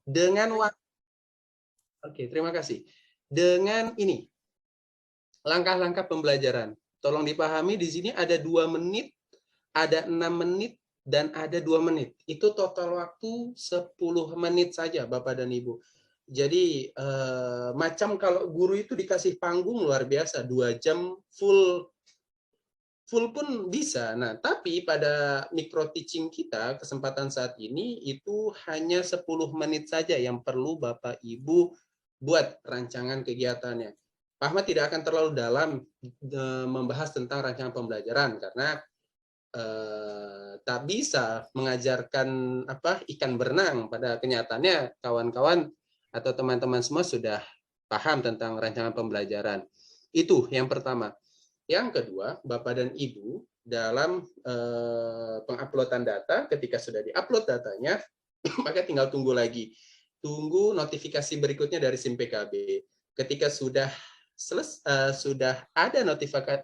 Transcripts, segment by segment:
Dengan waktu, oke, terima kasih. Dengan ini, langkah-langkah pembelajaran. Tolong dipahami di sini ada 2 menit, ada 6 menit, dan ada 2 menit. Itu total waktu 10 menit saja, Bapak dan Ibu. Jadi, macam kalau guru itu dikasih panggung luar biasa, 2 jam full pun bisa. Nah, tapi pada micro teaching kita, kesempatan saat ini itu hanya 10 menit saja yang perlu Bapak Ibu buat rancangan kegiatannya. Pak Ahmad tidak akan terlalu dalam membahas tentang rancangan pembelajaran karena tak bisa mengajarkan ikan berenang. Pada kenyataannya kawan-kawan atau teman-teman semua sudah paham tentang rancangan pembelajaran. Itu yang pertama. Yang kedua, Bapak dan Ibu dalam penguploadan data, ketika sudah diupload datanya, maka tinggal tunggu lagi. Tunggu notifikasi berikutnya dari SIM PKB. Ketika sudah ada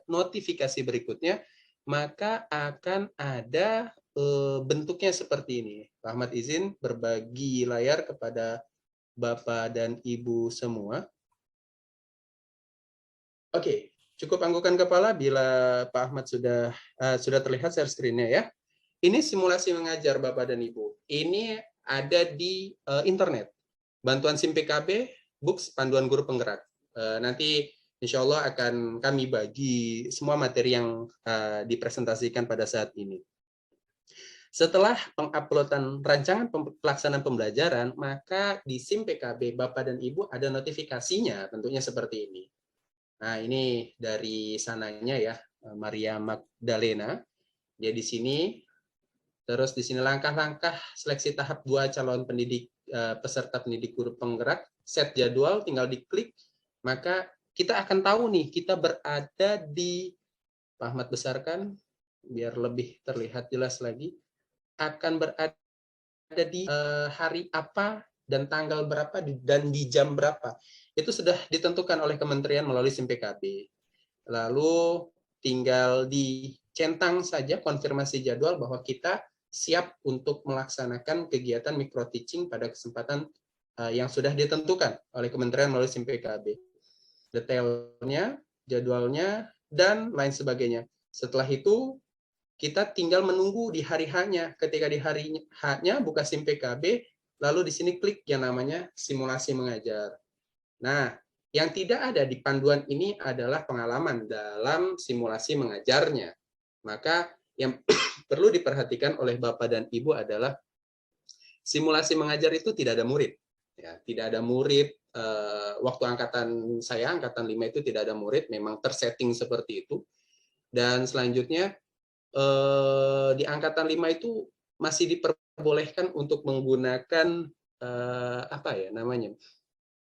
notifikasi berikutnya, maka akan ada bentuknya seperti ini. Pak Ahmad izin berbagi layar kepada Bapak dan Ibu semua. Oke, cukup anggukan kepala bila Pak Ahmad sudah terlihat share screen-nya ya. Ini simulasi mengajar Bapak dan Ibu. Ini ada di internet. Bantuan SIM PKB, Books, Panduan Guru Penggerak. Nanti insya Allah akan kami bagi semua materi yang dipresentasikan pada saat ini. Setelah penguploadan rancangan pelaksanaan pembelajaran, maka di SIM PKB Bapak dan Ibu ada notifikasinya, tentunya seperti ini. Nah, ini dari sananya ya, Maria Magdalena. Dia di sini. Terus di sini langkah-langkah seleksi tahap 2 calon pendidik peserta pendidik guru penggerak, set jadwal, tinggal diklik, maka kita akan tahu nih kita berada di, Pak Ahmad besarkan biar lebih terlihat jelas lagi, akan berada di hari apa dan tanggal berapa dan di jam berapa. Itu sudah ditentukan oleh kementerian melalui SIM PKB. Lalu tinggal dicentang saja konfirmasi jadwal bahwa kita siap untuk melaksanakan kegiatan micro teaching pada kesempatan yang sudah ditentukan oleh kementerian melalui SIM PKB. Detailnya, jadwalnya, dan lain sebagainya. Setelah itu, kita tinggal menunggu di hari H-nya. Ketika di hari H-nya buka SIM PKB, lalu di sini klik yang namanya simulasi mengajar. Nah, yang tidak ada di panduan ini adalah pengalaman dalam simulasi mengajarnya. Maka yang perlu diperhatikan oleh Bapak dan Ibu adalah simulasi mengajar itu tidak ada murid. Ya, tidak ada murid. Waktu angkatan saya, angkatan 5 itu tidak ada murid, memang tersetting seperti itu. Dan selanjutnya, di angkatan 5 itu masih diperbolehkan untuk menggunakan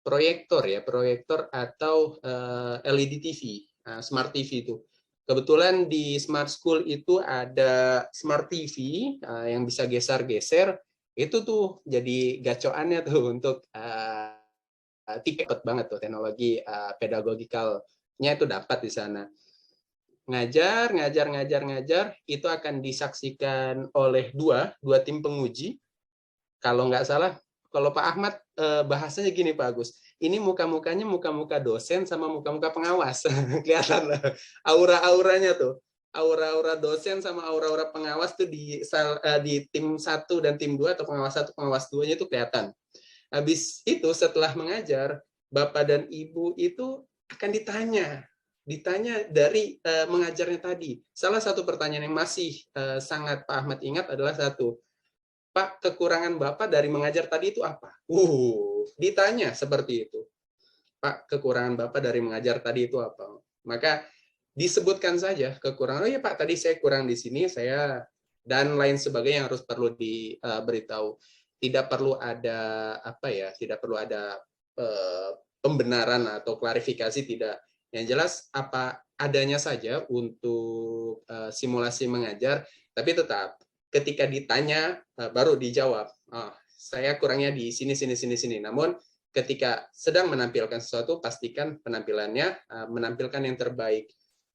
proyektor atau LED TV, Smart TV itu. Kebetulan di Smart School itu ada Smart TV yang bisa geser-geser, itu tuh jadi gacoannya tuh untuk cepet banget tuh teknologi pedagogikalnya itu dapat di sana. Ngajar, itu akan disaksikan oleh dua tim penguji. Kalau nggak salah, kalau Pak Ahmad bahasanya gini Pak Agus, ini muka-mukanya muka-muka dosen sama muka-muka pengawas. Kelihatan lah aura-auranya tuh. Aura-aura dosen sama aura-aura pengawas tuh di tim 1 dan tim 2 atau pengawas 1, pengawas 2-nya itu kelihatan. Habis itu setelah mengajar, Bapak dan Ibu itu akan ditanya dari mengajarnya tadi. Salah satu pertanyaan yang masih sangat Pak Ahmad ingat adalah satu, Pak, kekurangan Bapak dari mengajar tadi itu apa? Ditanya seperti itu. Pak, kekurangan Bapak dari mengajar tadi itu apa? Maka disebutkan saja kekurangan. Oh ya Pak, tadi saya kurang di sini, saya dan lain sebagainya yang harus perlu diberitahu. Tidak perlu ada tidak perlu ada pembenaran atau klarifikasi, tidak. Yang jelas apa adanya saja untuk simulasi mengajar, tapi tetap ketika ditanya baru dijawab. Saya kurangnya di sini. Namun ketika sedang menampilkan sesuatu, pastikan penampilannya menampilkan yang terbaik.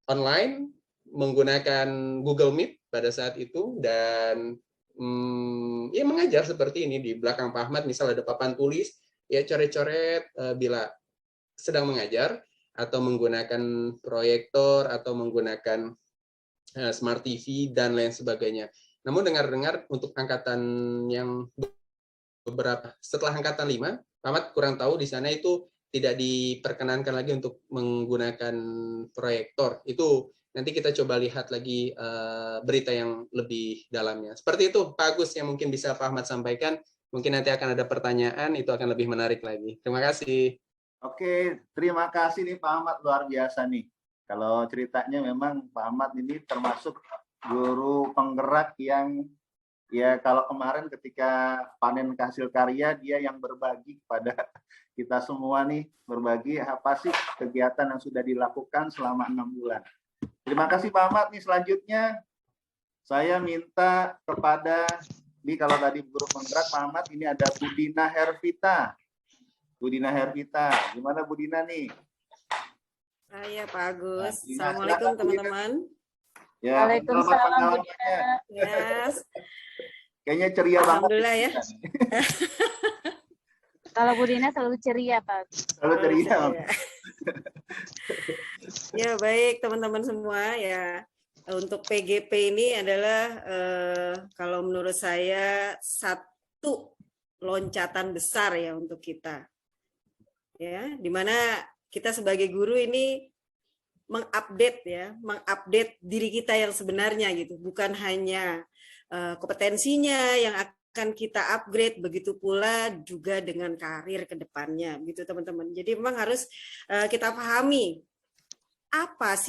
Online menggunakan Google Meet pada saat itu dan ya mengajar seperti ini. Di belakang Pak Ahmad misal ada papan tulis, ya coret-coret bila sedang mengajar, atau menggunakan proyektor, atau menggunakan smart TV, dan lain sebagainya. Namun dengar-dengar untuk angkatan yang beberapa, setelah angkatan 5, Pak Ahmad kurang tahu di sana itu tidak diperkenankan lagi untuk menggunakan proyektor. Itu nanti kita coba lihat lagi berita yang lebih dalamnya. Seperti itu, Pak Agus, yang mungkin bisa Pak Ahmad sampaikan. Mungkin nanti akan ada pertanyaan, itu akan lebih menarik lagi. Terima kasih. Oke, terima kasih nih Pak Ahmad, luar biasa nih. Kalau ceritanya memang Pak Ahmad ini termasuk guru penggerak yang ya kalau kemarin ketika panen hasil karya dia yang berbagi kepada kita semua nih, berbagi apa sih kegiatan yang sudah dilakukan selama 6 bulan. Terima kasih Pak Ahmad. Nih selanjutnya saya minta kepada, ini kalau tadi guru penggerak Pak Ahmad, ini ada Budina Hervita. Budina Hervita, gimana Budina nih? Saya Pak Agus. Assalamualaikum teman-teman. Ya, Waalaikumsalam Budina. Yes. Kayaknya ceria banget. Alhamdulillah ya. Kalau Budina selalu ceria Pak. Selalu ceria. Ya baik teman-teman semua ya. Untuk PGP ini adalah kalau menurut saya satu loncatan besar ya untuk kita. Ya, dimana kita sebagai guru ini mengupdate diri kita yang sebenarnya gitu, bukan hanya kompetensinya yang akan kita upgrade, begitu pula juga dengan karir ke depannya gitu teman-teman. Jadi memang harus kita pahami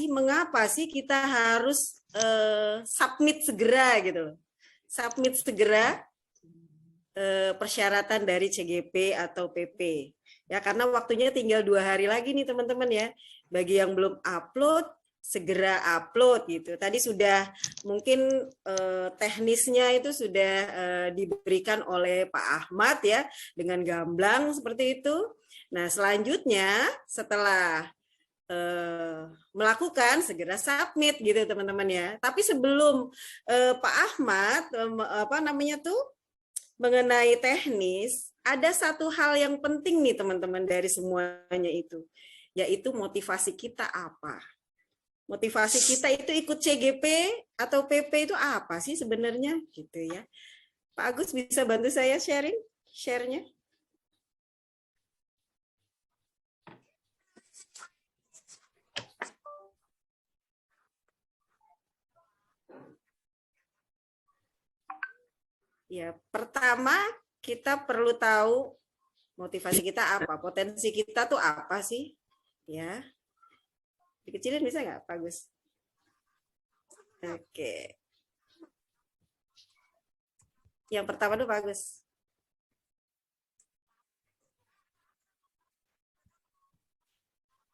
mengapa sih kita harus submit segera gitu, submit segera persyaratan dari CGP atau PP. Ya, karena waktunya tinggal 2 hari lagi nih teman-teman ya. Bagi yang belum upload, segera upload gitu. Tadi sudah mungkin teknisnya itu sudah diberikan oleh Pak Ahmad ya, dengan gamblang seperti itu. Nah, selanjutnya setelah melakukan segera submit gitu teman-teman ya. Tapi sebelum Pak Ahmad mengenai teknis, ada satu hal yang penting nih teman-teman dari semuanya itu, yaitu motivasi kita apa. Motivasi kita itu ikut CGP atau PP itu apa sih sebenarnya gitu ya. Pak Agus bisa bantu saya share-nya? Ya, pertama kita perlu tahu motivasi kita apa, potensi kita tuh apa sih, ya. Dikecilin bisa nggak, Pak Gus? Oke. Yang pertama tuh Pak Gus.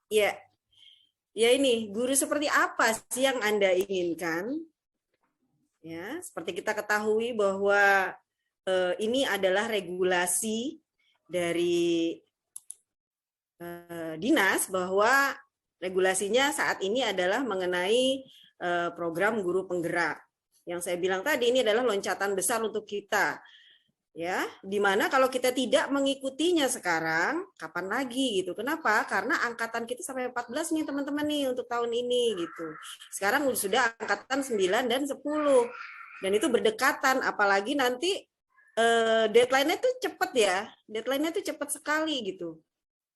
Ya, ini guru seperti apa sih yang Anda inginkan? Ya, seperti kita ketahui bahwa ini adalah regulasi dari dinas, bahwa regulasinya saat ini adalah mengenai program guru penggerak. Yang saya bilang tadi ini adalah loncatan besar untuk kita. Ya, dimana kalau kita tidak mengikutinya sekarang, kapan lagi gitu? Kenapa? Karena angkatan kita sampai 14 nih teman-teman nih untuk tahun ini gitu. Sekarang sudah angkatan 9 dan 10. Dan itu berdekatan, apalagi nanti deadline-nya tuh cepat ya. Deadline-nya tuh cepat sekali gitu.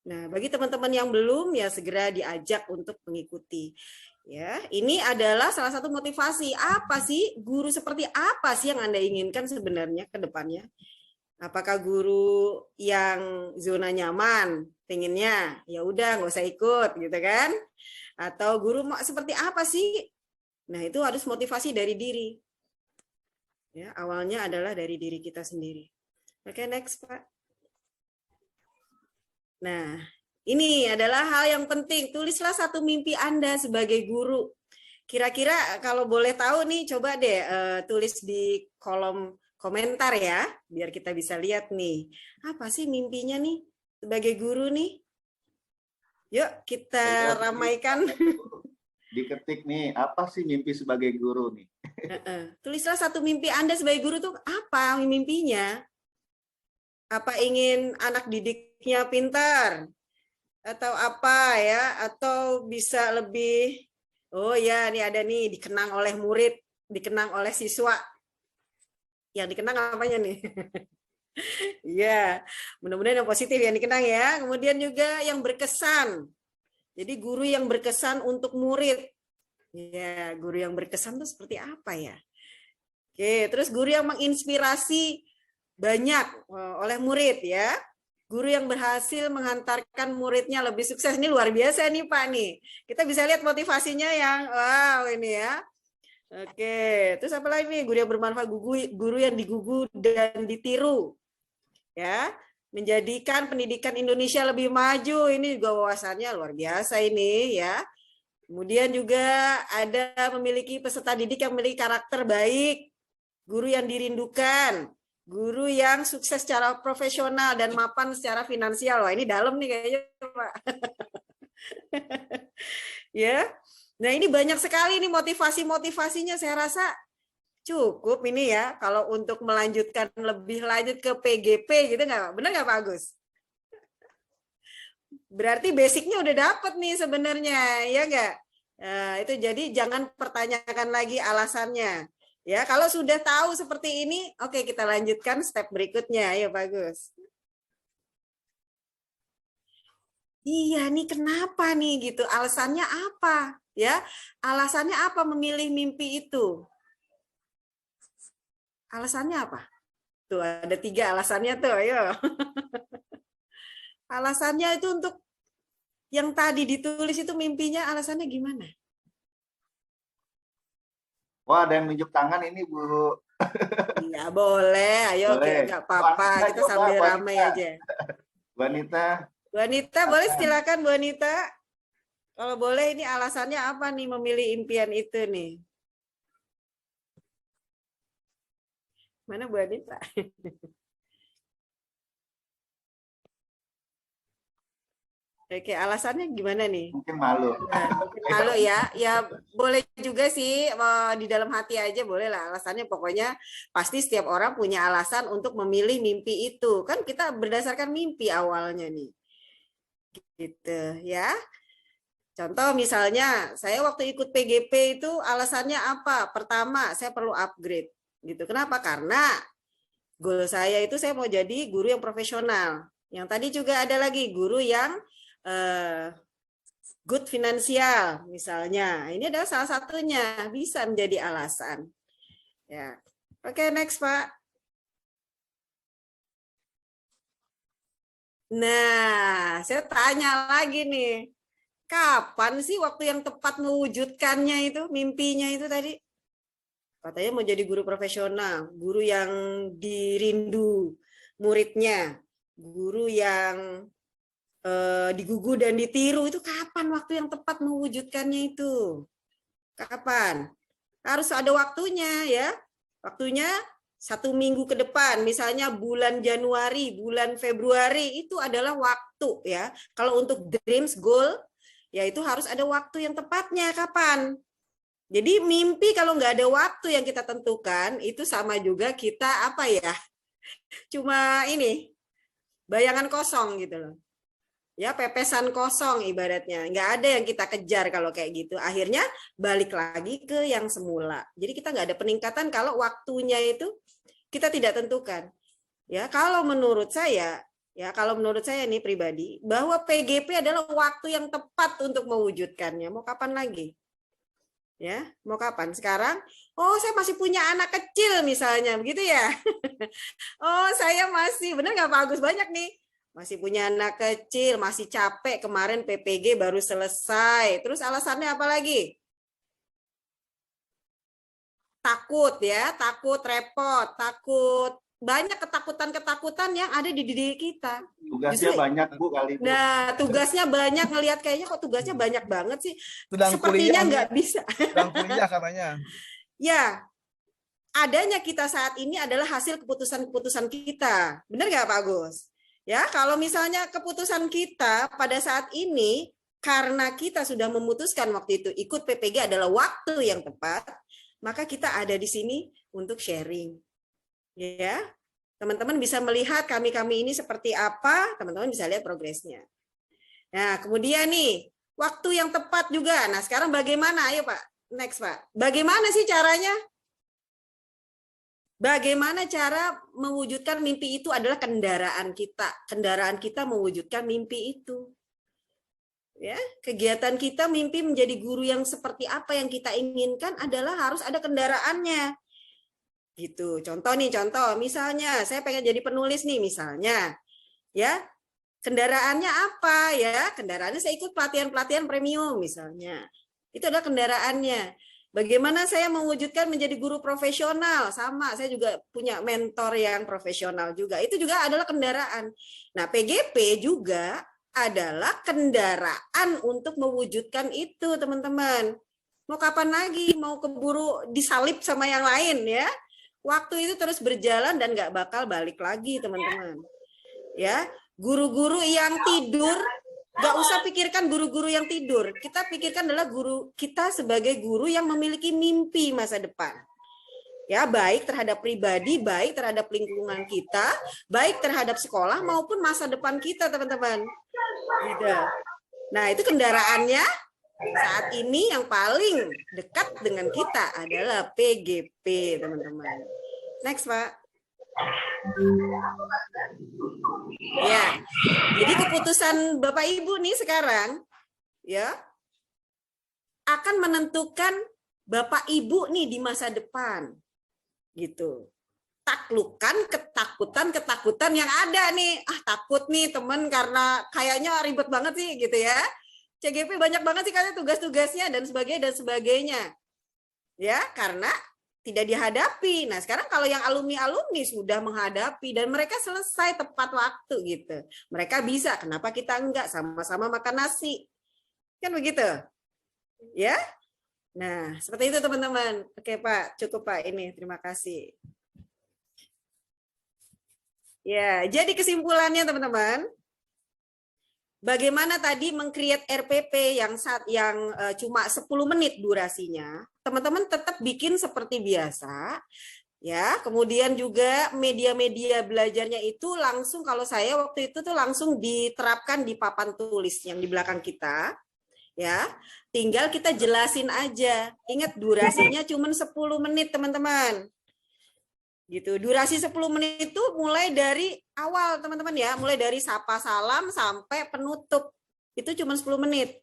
Nah, bagi teman-teman yang belum ya segera diajak untuk mengikuti. Ya, ini adalah salah satu motivasi. Apa sih guru seperti apa sih yang Anda inginkan sebenarnya ke depannya? Apakah guru yang zona nyaman, pengennya ya udah nggak usah ikut gitu kan? Atau guru seperti apa sih? Nah, itu harus motivasi dari diri. Ya, awalnya adalah dari diri kita sendiri. Oke, next, Pak. Nah, ini adalah hal yang penting. Tulislah satu mimpi Anda sebagai guru. Kira-kira kalau boleh tahu nih, coba deh tulis di kolom komentar ya, biar kita bisa lihat nih. Apa sih mimpinya nih sebagai guru nih? Yuk kita ramaikan. Diketik nih, apa sih mimpi sebagai guru nih? Tulislah satu mimpi Anda sebagai guru tuh apa mimpinya? Apa ingin anak didiknya pintar? Atau apa ya? Atau bisa lebih, oh ya ini ada nih, dikenang oleh murid, dikenang oleh siswa. Yang dikenang apanya nih? Iya, mudah-mudahan yang positif yang dikenang ya. Kemudian juga yang berkesan. Jadi guru yang berkesan untuk murid. Ya, guru yang berkesan itu seperti apa ya? Oke, terus guru yang menginspirasi banyak oleh murid ya. Guru yang berhasil menghantarkan muridnya lebih sukses. Ini luar biasa nih Pak nih. Kita bisa lihat motivasinya yang wow ini ya. Oke, terus apa lagi nih? Guru yang bermanfaat, guru yang digugu dan ditiru. Ya, menjadikan pendidikan Indonesia lebih maju. Ini juga wawasannya luar biasa ini ya. Kemudian juga ada memiliki peserta didik yang memiliki karakter baik, guru yang dirindukan, guru yang sukses secara profesional dan mapan secara finansial. Wah, ini dalam nih kayaknya, Pak. Ya. Nah, ini banyak sekali nih motivasi-motivasinya, saya rasa cukup ini ya kalau untuk melanjutkan lebih lanjut ke PGP gitu nggak? Benar nggak Pak Agus? Berarti basicnya udah dapet nih sebenarnya, ya nggak? Nah, itu jadi jangan pertanyakan lagi alasannya. Ya, kalau sudah tahu seperti ini, oke kita lanjutkan step berikutnya. Ayo Pak Agus. Iya nih kenapa nih gitu? Alasannya apa? Ya, alasannya apa memilih mimpi itu? Alasannya apa? Tuh ada 3 alasannya tuh, ayo. Alasannya itu untuk yang tadi ditulis itu mimpinya alasannya gimana? Wah, ada yang nunjuk tangan ini Bu. Iya boleh, ayo Boleh. nggak apa-apa, kita sambil ramai aja. Bu Anita. Bu Anita boleh silakan Bu Anita. Kalau boleh ini alasannya apa nih memilih impian itu nih? Mana Bu Anita? Oke, alasannya gimana nih? Mungkin malu. Nah, mungkin malu ya. Ya boleh juga sih di dalam hati aja boleh lah. Alasannya pokoknya pasti setiap orang punya alasan untuk memilih mimpi itu. Kan kita berdasarkan mimpi awalnya nih. Gitu ya. Contoh misalnya saya waktu ikut PGP itu alasannya apa? Pertama, saya perlu upgrade. Gitu. Kenapa? Karena goal saya itu saya mau jadi guru yang profesional. Yang tadi juga ada lagi guru yang good finansial misalnya. Ini adalah salah satunya bisa menjadi alasan. Ya. Oke, next Pak. Nah, saya tanya lagi nih. Kapan sih waktu yang tepat mewujudkannya itu, mimpinya itu tadi? Katanya mau jadi guru profesional, guru yang dirindu muridnya, guru yang digugu dan ditiru. Itu kapan waktu yang tepat mewujudkannya itu? Kapan? Harus ada waktunya ya. Waktunya 1 minggu ke depan, misalnya bulan Januari, bulan Februari, itu adalah waktu ya. Kalau untuk dreams, goal, ya itu harus ada waktu yang tepatnya kapan. Jadi mimpi kalau nggak ada waktu yang kita tentukan, itu sama juga kita apa ya, cuma ini, bayangan kosong gitu loh. Ya pepesan kosong ibaratnya, nggak ada yang kita kejar kalau kayak gitu. Akhirnya balik lagi ke yang semula. Jadi kita nggak ada peningkatan kalau waktunya itu kita tidak tentukan. Ya kalau menurut saya nih pribadi, bahwa PGP adalah waktu yang tepat untuk mewujudkannya. Mau kapan lagi? Ya, mau kapan? Sekarang? Oh, saya masih punya anak kecil misalnya, begitu ya? Oh, saya masih, benar nggak Pak Agus? Banyak nih. Masih punya anak kecil, masih capek, kemarin PPG baru selesai. Terus alasannya apa lagi? Takut ya, takut repot, takut. Banyak ketakutan-ketakutan yang ada di diri kita. Tugasnya banyak Bu kali Bu. Nah, tugasnya banyak, ngelihat kayaknya kok tugasnya banyak banget sih. Sedang Sepertinya kuliah, nggak bisa. sedang kuliah katanya. Ya, adanya kita saat ini adalah hasil keputusan-keputusan kita. Benar nggak Pak Agus? Ya, kalau misalnya keputusan kita pada saat ini karena kita sudah memutuskan waktu itu ikut PPG adalah waktu yang tepat, maka kita ada di sini untuk sharing. Ya, teman-teman bisa melihat kami ini seperti apa, teman-teman bisa lihat progresnya. Nah, kemudian nih, waktu yang tepat juga. Nah, sekarang bagaimana? Ayo Pak, next Pak. Bagaimana sih caranya? Bagaimana cara mewujudkan mimpi itu adalah kendaraan kita. Kendaraan kita mewujudkan mimpi itu. Ya, kegiatan kita mimpi menjadi guru yang seperti apa yang kita inginkan adalah harus ada kendaraannya. Gitu. Contoh nih, misalnya saya pengen jadi penulis nih misalnya. Ya. Kendaraannya apa ya? Kendaraannya saya ikut pelatihan-pelatihan premium misalnya. Itu adalah kendaraannya. Bagaimana saya mewujudkan menjadi guru profesional? Sama, saya juga punya mentor yang profesional juga. Itu juga adalah kendaraan. Nah, PGP juga adalah kendaraan untuk mewujudkan itu, teman-teman. Mau kapan lagi? Mau keburu disalip sama yang lain ya? Waktu itu terus berjalan dan nggak bakal balik lagi, teman-teman. Ya, guru-guru yang tidur, nggak usah pikirkan guru-guru yang tidur. Kita pikirkan adalah guru kita sebagai guru yang memiliki mimpi masa depan. Ya, baik terhadap pribadi, baik terhadap lingkungan kita, baik terhadap sekolah maupun masa depan kita, teman-teman. Gitu. Nah, itu kendaraannya saat ini yang paling dekat dengan kita adalah PGP, teman-teman. Next, Pak. Ya, jadi keputusan Bapak Ibu nih sekarang ya akan menentukan Bapak Ibu nih di masa depan, gitu. Taklukkan ketakutan yang ada nih. Takut nih teman karena kayaknya ribet banget sih, gitu ya. CGP banyak banget sih karena tugas-tugasnya dan sebagainya. Ya, karena tidak dihadapi. Nah, sekarang kalau yang alumni sudah menghadapi dan mereka selesai tepat waktu gitu. Mereka bisa, kenapa kita enggak? Sama-sama makan nasi. Kan begitu? Ya? Nah, seperti itu teman-teman. Oke, Pak, cukup Pak ini. Terima kasih. Ya, jadi kesimpulannya teman-teman, bagaimana tadi meng-create RPP yang cuma 10 menit durasinya, teman-teman tetap bikin seperti biasa, ya. Kemudian juga media-media belajarnya itu langsung, kalau saya waktu itu tuh langsung diterapkan di papan tulis yang di belakang kita, ya. Tinggal kita jelasin aja. Ingat durasinya cuma 10 menit, teman-teman. Gitu. Durasi 10 menit itu mulai dari awal, teman-teman ya, mulai dari sapa salam sampai penutup. Itu cuma 10 menit.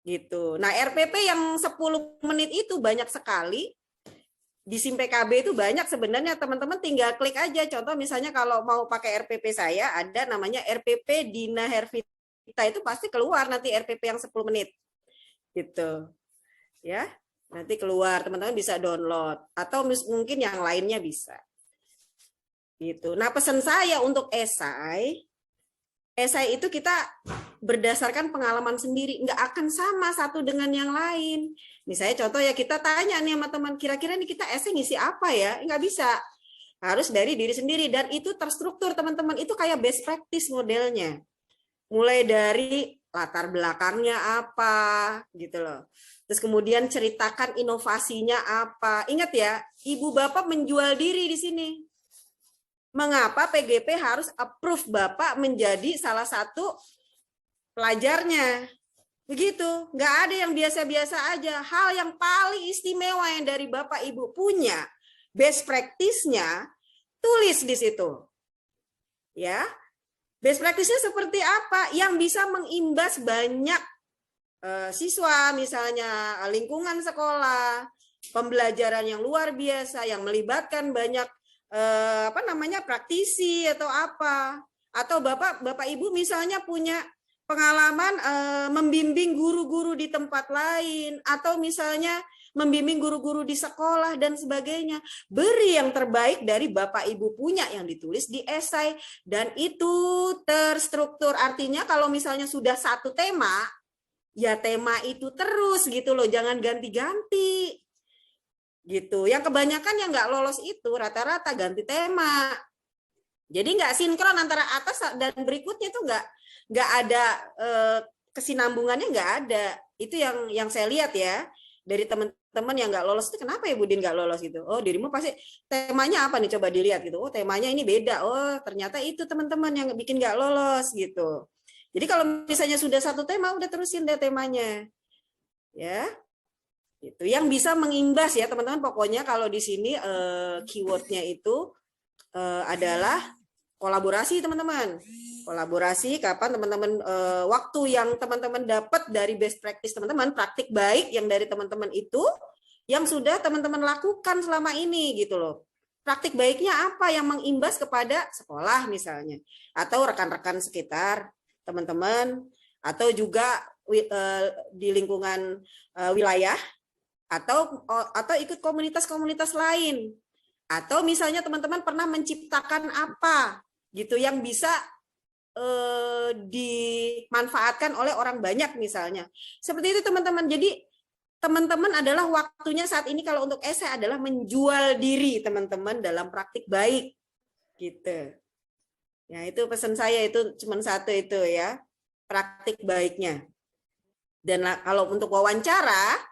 Gitu. Nah, RPP yang 10 menit itu banyak sekali. Di SIM PKB itu banyak sebenarnya, teman-teman tinggal klik aja. Contoh misalnya kalau mau pakai RPP saya, ada namanya RPP Dina Hervita, itu pasti keluar nanti RPP yang 10 menit. Gitu. Ya. Nanti keluar, teman-teman bisa download atau mungkin yang lainnya bisa. Gitu. Nah, pesan saya untuk esai itu kita berdasarkan pengalaman sendiri, nggak akan sama satu dengan yang lain. Misalnya contoh ya, kita tanya nih sama teman, kira-kira nih kita esai ngisi apa ya? Nggak bisa. Harus dari diri sendiri dan itu terstruktur, teman-teman. Itu kayak best practice modelnya. Mulai dari latar belakangnya apa, gitu loh. Terus kemudian ceritakan inovasinya apa. Ingat ya, Ibu Bapak menjual diri di sini. Mengapa PGP harus approve Bapak menjadi salah satu pelajarnya? Begitu, nggak ada yang biasa-biasa aja. Hal yang paling istimewa yang dari Bapak Ibu punya, best practice-nya, tulis di situ. Ya, best practice-nya seperti apa? Yang bisa mengimbas banyak siswa, misalnya lingkungan sekolah, pembelajaran yang luar biasa, yang melibatkan banyak praktisi atau apa. Atau Bapak Ibu misalnya punya pengalaman membimbing guru-guru di tempat lain, atau misalnya membimbing guru-guru di sekolah dan sebagainya. Beri yang terbaik dari Bapak Ibu punya yang ditulis di esai, dan itu terstruktur. Artinya kalau misalnya sudah satu tema, ya tema itu terus gitu loh, jangan ganti-ganti. Gitu. Yang kebanyakan yang nggak lolos itu rata-rata ganti tema. Jadi nggak sinkron antara atas dan berikutnya, itu nggak ada kesinambungannya, nggak ada. Itu yang saya lihat ya. dari teman-teman yang nggak lolos itu kenapa ya Budin nggak lolos gitu. Oh dirimu pasti temanya apa nih, coba dilihat gitu. Oh temanya ini beda. Oh ternyata itu teman-teman yang bikin nggak lolos gitu. Jadi kalau misalnya sudah satu tema udah terusin deh temanya. Ya. Itu yang bisa mengimbas ya teman-teman, pokoknya kalau di sini keywordnya itu adalah kolaborasi teman-teman. Kolaborasi kapan teman-teman waktu yang teman-teman dapat dari best practice teman-teman, praktik baik yang dari teman-teman itu yang sudah teman-teman lakukan selama ini gitu loh. Praktik baiknya apa yang mengimbas kepada sekolah misalnya, atau rekan-rekan sekitar teman-teman, atau juga di lingkungan wilayah, atau ikut komunitas-komunitas lain, atau misalnya teman-teman pernah menciptakan apa gitu yang bisa dimanfaatkan oleh orang banyak misalnya. Seperti itu teman-teman. Jadi teman-teman adalah waktunya saat ini kalau untuk esai adalah menjual diri teman-teman dalam praktik baik gitu. Ya itu pesan saya, itu cuma satu itu ya, praktik baiknya. Dan kalau untuk wawancara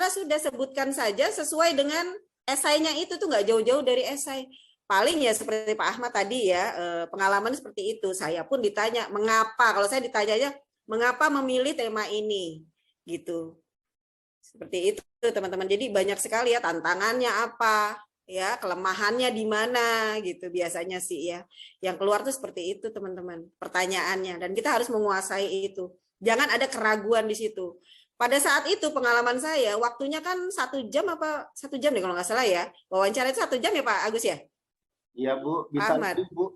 sudah sebutkan saja sesuai dengan esainya, itu tuh nggak jauh-jauh dari esai. Paling ya seperti Pak Ahmad tadi ya, pengalaman seperti itu. Saya pun ditanya, mengapa? Kalau saya ditanya mengapa memilih tema ini? Gitu. Seperti itu teman-teman. Jadi banyak sekali ya tantangannya apa, ya kelemahannya di mana gitu biasanya sih ya. Yang keluar tuh seperti itu teman-teman, pertanyaannya. Dan kita harus menguasai itu. Jangan ada keraguan di situ. Pada saat itu pengalaman saya, waktunya kan 1 jam apa 1 jam deh kalau nggak salah ya. Wawancara itu 1 jam ya Pak Agus ya? Iya Bu, bisa Ahmad. lebih Bu.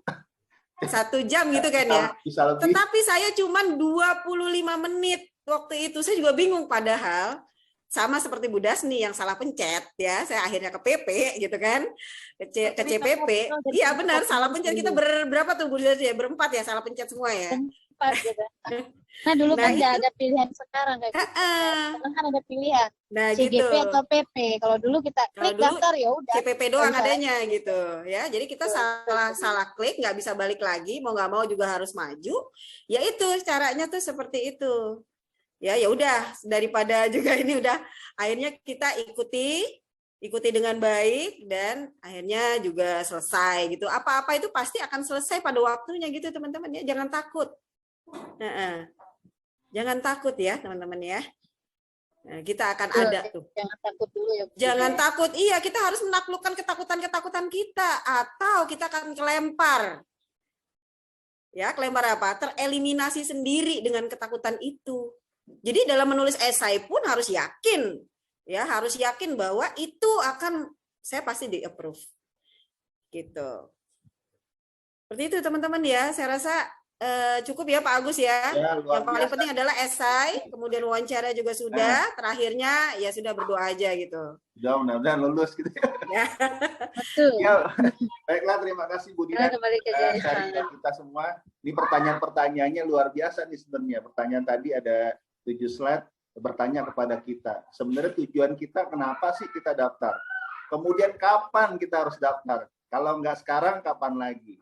1 jam gitu kan ya. Bisa lebih. Tetapi saya cuma 25 menit waktu itu. Saya juga bingung, padahal sama seperti Bu Dasni yang salah pencet ya. Saya akhirnya ke PP gitu kan. Ke CPP. Iya benar, salah pencet. Kita berberapa tuh Bu Dasni ya? Berempat ya salah pencet semua ya. Gitu. Nah dulu kan nggak ada pilihan sekarang kayak gitu. Sekarang kan ada pilihan CGP gitu. Atau PP. Kalau dulu kita klik daftar ya udah. CPP doang adanya gitu ya. Jadi kita salah klik, nggak bisa balik lagi. Mau nggak mau juga harus maju. Ya itu caranya tuh seperti itu. Ya udah, daripada juga ini udah akhirnya kita ikuti dengan baik dan akhirnya juga selesai gitu. Apa-apa itu pasti akan selesai pada waktunya gitu teman-teman ya. Jangan takut. Jangan takut ya teman-teman ya. Nah, kita akan ada tuh. Jangan takut dulu ya. Jangan takut. Iya, kita harus menaklukkan ketakutan-ketakutan kita, atau kita akan kelempar. Ya, kelempar apa? Tereliminasi sendiri dengan ketakutan itu. Jadi dalam menulis esai pun harus yakin. Ya, harus yakin bahwa itu akan saya pasti di-approve. Gitu. Seperti itu teman-teman ya. Saya rasa cukup ya Pak Agus ya. Yang paling penting adalah esai, kemudian wawancara juga sudah, terakhirnya ya sudah berdoa aja gitu. Sudah, mudah-mudahan lulus gitu ya. Betul. Ya, baiklah, terima kasih Bu Dina. Kembali ke kita semua. Ini pertanyaan-pertanyaannya luar biasa nih sebenarnya. Pertanyaan tadi ada 7 slide bertanya kepada kita. Sebenarnya tujuan kita kenapa sih kita daftar? Kemudian kapan kita harus daftar? Kalau nggak sekarang, kapan lagi?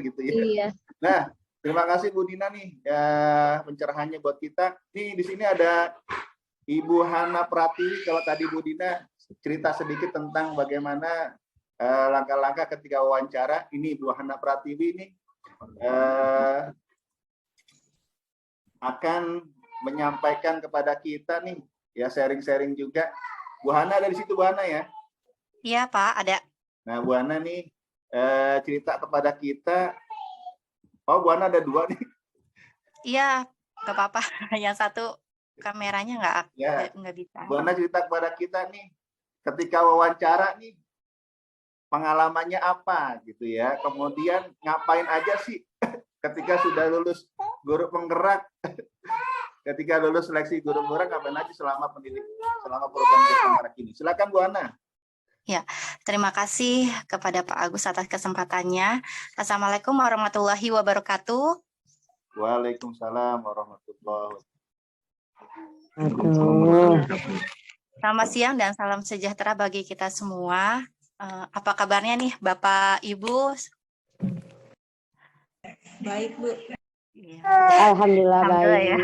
Gitu ya. Iya. Nah, terima kasih Bu Dina nih ya, pencerahannya buat kita. Nih di sini ada Ibu Hana Pratiwi. Kalau tadi Bu Dina cerita sedikit tentang bagaimana langkah-langkah ketika wawancara. Ini Ibu Hana Pratiwi ini akan menyampaikan kepada kita nih ya, sharing-sharing juga. Bu Hana ada di situ Bu Hana ya? Iya Pak, ada. Nah Bu Hana nih cerita kepada kita. Oh, Bu Hana ada 2 nih. Iya, nggak apa-apa. Yang satu kameranya nggak bisa. Bu Hana cerita kepada kita nih, ketika wawancara nih, pengalamannya apa gitu ya. Kemudian ngapain aja sih ketika sudah lulus guru penggerak, ketika lulus seleksi guru penggerak, ngapain aja selama program guru penggerak ini. Silakan Bu Hana. Ya, terima kasih kepada Pak Agus atas kesempatannya. Assalamualaikum warahmatullahi wabarakatuh. Waalaikumsalam warahmatullahi wabarakatuh. Selamat siang dan salam sejahtera bagi kita semua. Apa kabarnya nih Bapak Ibu? Baik Bu. Alhamdulillah baik.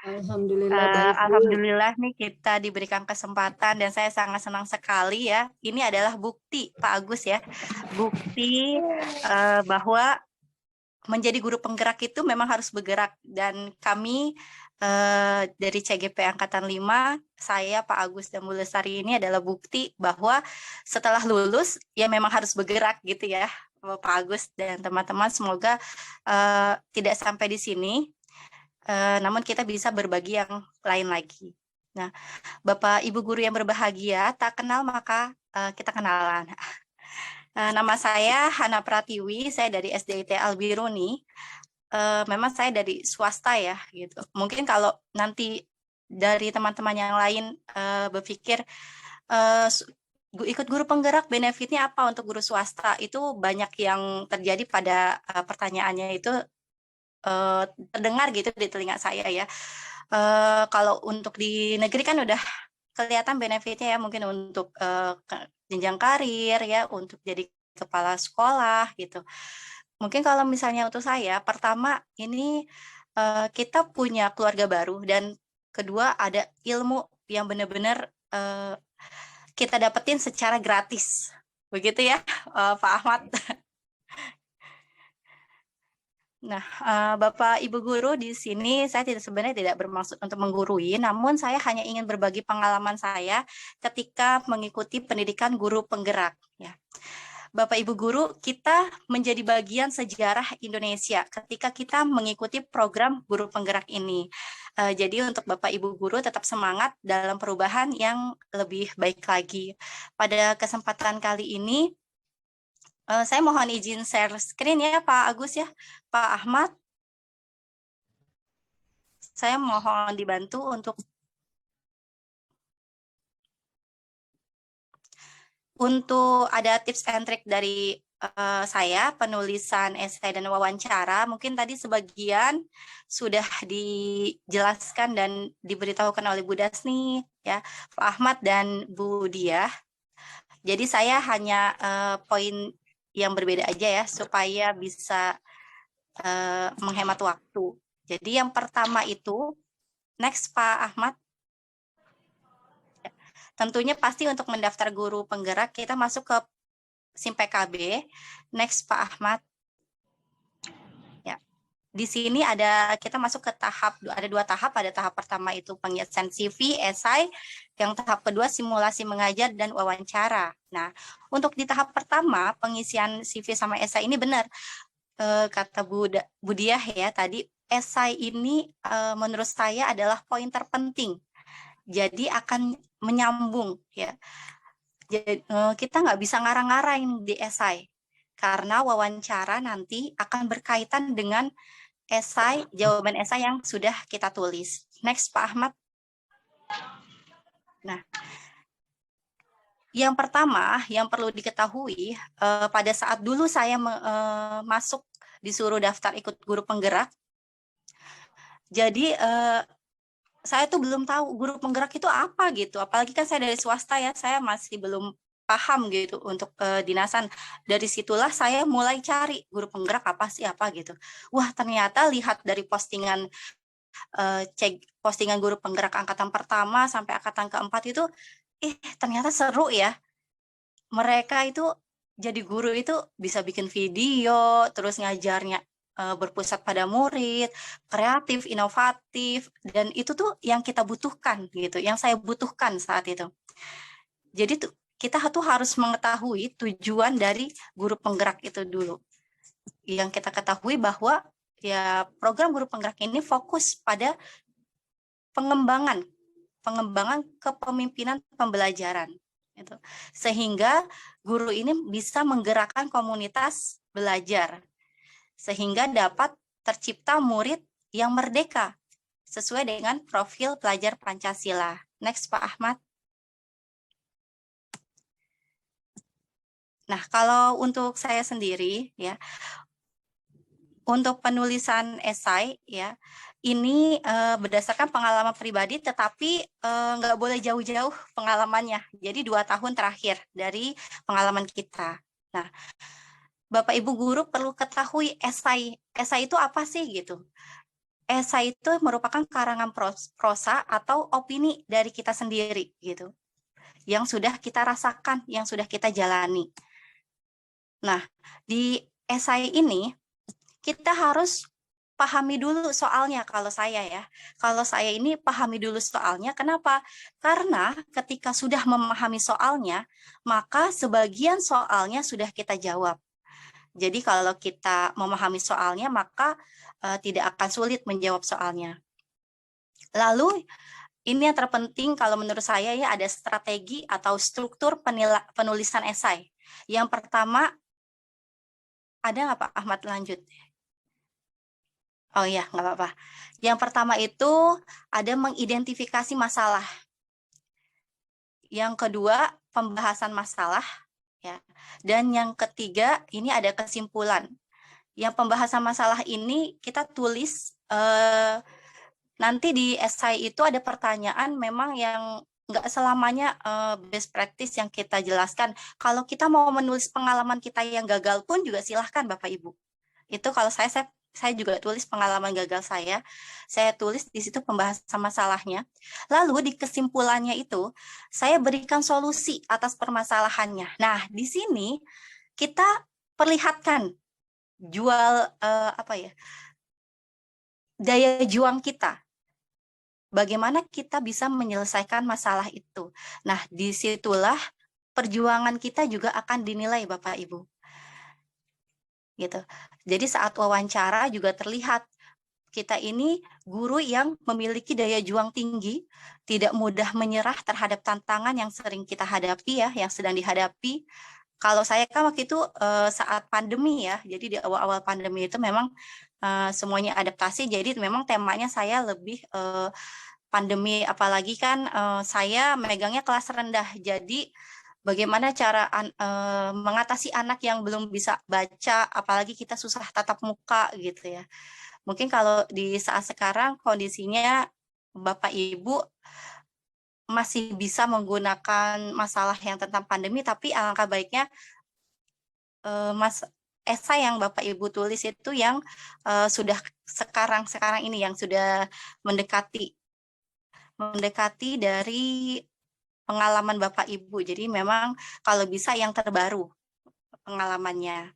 Ya. Alhamdulillah baik, Bu. Alhamdulillah nih kita diberikan kesempatan dan saya sangat senang sekali ya. Ini adalah bukti Pak Agus ya, bukti bahwa menjadi guru penggerak itu memang harus bergerak, dan kami dari CGP Angkatan 5, saya, Pak Agus, dan Bu Lestari ini adalah bukti bahwa setelah lulus ya memang harus bergerak gitu ya, Pak Agus dan teman-teman. Semoga tidak sampai di sini, namun kita bisa berbagi yang lain lagi. Nah, Bapak Ibu guru yang berbahagia, tak kenal maka kita kenalan. Nama saya Hana Pratiwi, saya dari SDIT Al-Biruni. Memang saya dari swasta ya, gitu. Mungkin kalau nanti dari teman-teman yang lain berpikir ikut guru penggerak benefitnya apa untuk guru swasta, itu banyak yang terjadi pada pertanyaannya itu terdengar gitu di telinga saya ya. Kalau untuk di negeri kan udah kelihatan benefitnya ya, mungkin untuk jenjang karir ya, untuk jadi kepala sekolah gitu. Mungkin kalau misalnya untuk saya, pertama ini kita punya keluarga baru, dan kedua ada ilmu yang benar-benar kita dapetin secara gratis. Begitu ya, Pak Ahmad. Nah, Bapak Ibu guru, di sini saya sebenarnya tidak bermaksud untuk menggurui, namun saya hanya ingin berbagi pengalaman saya ketika mengikuti pendidikan guru penggerak. Ya. Bapak Ibu guru, kita menjadi bagian sejarah Indonesia ketika kita mengikuti program guru penggerak ini. Jadi untuk Bapak Ibu guru tetap semangat dalam perubahan yang lebih baik lagi. Pada kesempatan kali ini, saya mohon izin share screen ya Pak Agus ya, Pak Ahmad. Saya mohon dibantu untuk ada tips and trick dari saya, penulisan esai dan wawancara. Mungkin tadi sebagian sudah dijelaskan dan diberitahukan oleh Bu Dasni, ya, Pak Ahmad dan Bu Diah. Jadi saya hanya poin yang berbeda aja ya, supaya bisa menghemat waktu. Jadi yang pertama itu, next Pak Ahmad. Tentunya pasti untuk mendaftar guru penggerak, kita masuk ke SIM PKB. Next Pak Ahmad. Ya. Di sini kita masuk ke ada 2 tahap. Ada tahap pertama itu pengisian CV, esai. Yang tahap kedua simulasi mengajar dan wawancara. Nah, untuk di tahap pertama pengisian CV sama esai ini benar. Kata Bu Diah ya tadi, esai ini menurut saya adalah poin terpenting. Jadi akan menyambung ya. Jadi, kita nggak bisa ngarang-ngarain di esai, karena wawancara nanti akan berkaitan dengan esai, jawaban esai yang sudah kita tulis. Next Pak Ahmad. Nah, yang pertama yang perlu diketahui, pada saat dulu saya masuk disuruh daftar ikut guru penggerak, jadi saya tuh belum tahu guru penggerak itu apa gitu, apalagi kan saya dari swasta ya, saya masih belum paham gitu untuk dinasan. Dari situlah saya mulai cari guru penggerak apa sih, apa gitu. Wah, ternyata lihat dari postingan postingan guru penggerak angkatan pertama sampai angkatan keempat itu, ternyata seru ya. Mereka itu jadi guru itu bisa bikin video, terus ngajarnya berpusat pada murid, kreatif, inovatif, dan itu tuh yang kita butuhkan gitu, yang saya butuhkan saat itu. Jadi tuh kita tuh harus mengetahui tujuan dari guru penggerak itu dulu. Yang kita ketahui bahwa ya program guru penggerak ini fokus pada pengembangan kepemimpinan pembelajaran gitu. Sehingga guru ini bisa menggerakkan komunitas belajar, sehingga dapat tercipta murid yang merdeka sesuai dengan profil pelajar Pancasila. Next Pak Ahmad. Nah, kalau untuk saya sendiri ya, untuk penulisan esai ya, ini berdasarkan pengalaman pribadi, tetapi nggak boleh jauh-jauh pengalamannya. Jadi 2 tahun terakhir dari pengalaman kita. Nah, Bapak Ibu guru perlu ketahui esai itu apa sih gitu. esai itu merupakan karangan prosa atau opini dari kita sendiri gitu, yang sudah kita rasakan, yang sudah kita jalani. Nah, di esai ini kita harus pahami dulu soalnya. Kalau saya ya, kalau saya ini pahami dulu soalnya. Kenapa? Karena ketika sudah memahami soalnya, maka sebagian soalnya sudah kita jawab. Jadi kalau kita memahami soalnya, maka tidak akan sulit menjawab soalnya. Lalu ini yang terpenting kalau menurut saya ya, ada strategi atau struktur penulisan esai. Yang pertama, ada nggak Pak Ahmad lanjut? Oh iya, nggak apa-apa. Yang pertama itu ada mengidentifikasi masalah. Yang kedua, pembahasan masalah. Ya. Dan yang ketiga, ini ada kesimpulan. Yang pembahasan masalah ini kita tulis, nanti di esai itu ada pertanyaan memang yang nggak selamanya best practice yang kita jelaskan. Kalau kita mau menulis pengalaman kita yang gagal pun juga silahkan Bapak Ibu. Itu kalau saya juga tulis pengalaman gagal saya tulis di situ pembahasan masalahnya. Lalu di kesimpulannya itu, saya berikan solusi atas permasalahannya. Nah, di sini kita perlihatkan daya juang kita. Bagaimana kita bisa menyelesaikan masalah itu. Nah, disitulah perjuangan kita juga akan dinilai Bapak Ibu. Gitu. Jadi saat wawancara juga terlihat kita ini guru yang memiliki daya juang tinggi, tidak mudah menyerah terhadap tantangan yang sering kita hadapi ya, yang sedang dihadapi. Kalau saya kan waktu itu saat pandemi ya, jadi di awal-awal pandemi itu memang semuanya adaptasi, jadi memang temanya saya lebih pandemi, apalagi kan saya megangnya kelas rendah, jadi bagaimana cara mengatasi anak yang belum bisa baca, apalagi kita susah tatap muka gitu ya. Mungkin kalau di saat sekarang kondisinya Bapak Ibu masih bisa menggunakan masalah yang tentang pandemi, tapi alangkah baiknya esai yang Bapak Ibu tulis itu yang sudah sekarang ini yang sudah mendekati dari pengalaman Bapak Ibu. Jadi memang kalau bisa yang terbaru pengalamannya.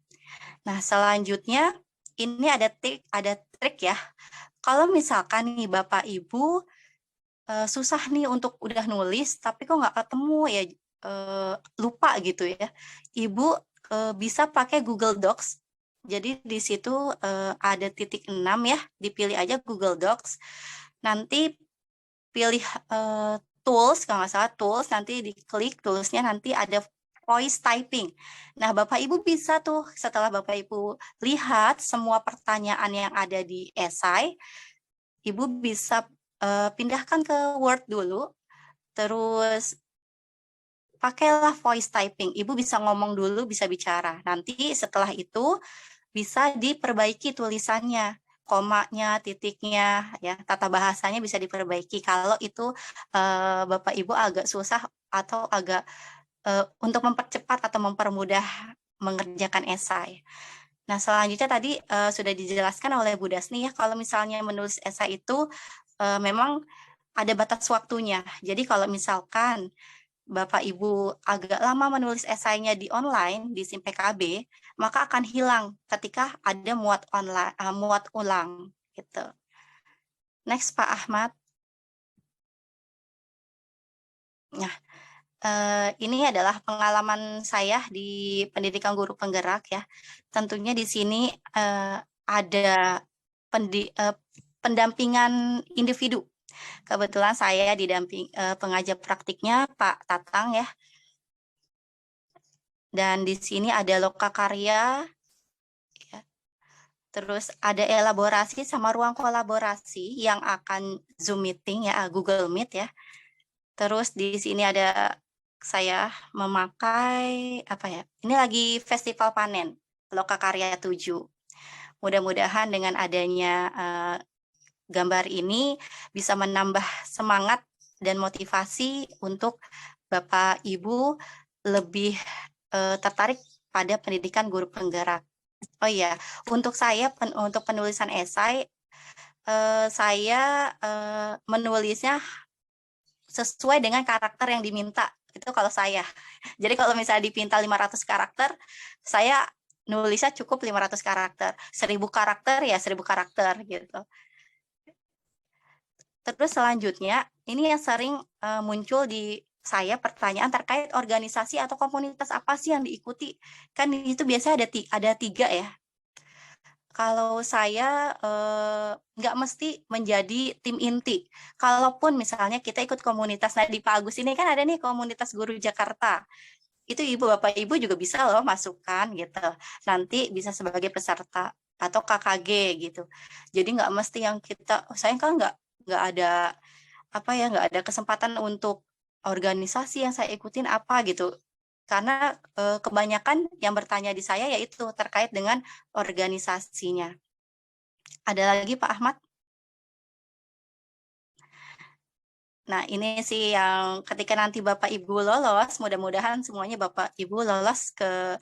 Nah, selanjutnya ini ada trik ya. Kalau misalkan nih Bapak Ibu susah nih untuk udah nulis tapi kok nggak ketemu ya, lupa gitu ya. Ibu bisa pakai Google Docs. Jadi di situ ada titik 6 ya, dipilih aja Google Docs. Nanti pilih tools, kalau nggak salah tools, nanti diklik toolsnya, nanti ada voice typing. Nah, Bapak Ibu bisa tuh setelah Bapak Ibu lihat semua pertanyaan yang ada di esai, Ibu bisa pindahkan ke Word dulu, terus pakailah voice typing. Ibu bisa ngomong dulu, bisa bicara. Nanti setelah itu bisa diperbaiki tulisannya, komanya, titiknya, ya, tata bahasanya bisa diperbaiki. Kalau itu Bapak Ibu agak susah atau agak untuk mempercepat atau mempermudah mengerjakan esai. Nah, selanjutnya tadi sudah dijelaskan oleh Bu Dasni ya, kalau misalnya menulis esai itu memang ada batas waktunya. Jadi kalau misalkan Bapak Ibu agak lama menulis esainya di online di SIM PKB, maka akan hilang ketika ada muat ulang gitu. Next Pak Ahmad. Nah, ini adalah pengalaman saya di pendidikan guru penggerak ya. Tentunya di sini ada pendampingan individu. Kebetulan saya didamping pengajar praktiknya Pak Tatang ya. Dan di sini ada lokakarya, ya. Terus ada elaborasi sama ruang kolaborasi yang akan Zoom meeting ya, Google Meet ya. Terus di sini ada saya memakai apa ya? Ini lagi festival panen Lokakarya 7. Mudah-mudahan dengan adanya gambar ini bisa menambah semangat dan motivasi untuk Bapak Ibu lebih tertarik pada pendidikan guru penggerak. Oh iya, untuk saya untuk penulisan esai saya menulisnya sesuai dengan karakter yang diminta. Itu kalau saya. Jadi kalau misalnya dipinta 500 karakter, saya nulisnya cukup 500 karakter. 1000 karakter ya 1000 karakter gitu. Terus selanjutnya, ini yang sering muncul di saya pertanyaan terkait organisasi atau komunitas apa sih yang diikuti. Kan itu biasanya ada 3 ya. Kalau saya nggak mesti menjadi tim inti. Kalaupun misalnya kita ikut komunitas, nah di Pak Agus ini kan ada nih komunitas guru Jakarta. Itu ibu bapak ibu juga bisa loh masukkan gitu. Nanti bisa sebagai peserta atau KKG gitu. Jadi nggak mesti yang kita, saya kan nggak ada nggak ada kesempatan untuk organisasi yang saya ikutin apa gitu. Karena kebanyakan yang bertanya di saya yaitu terkait dengan organisasinya. Ada lagi Pak Ahmad? Nah, ini sih yang ketika nanti Bapak Ibu lolos, mudah-mudahan semuanya Bapak Ibu lolos ke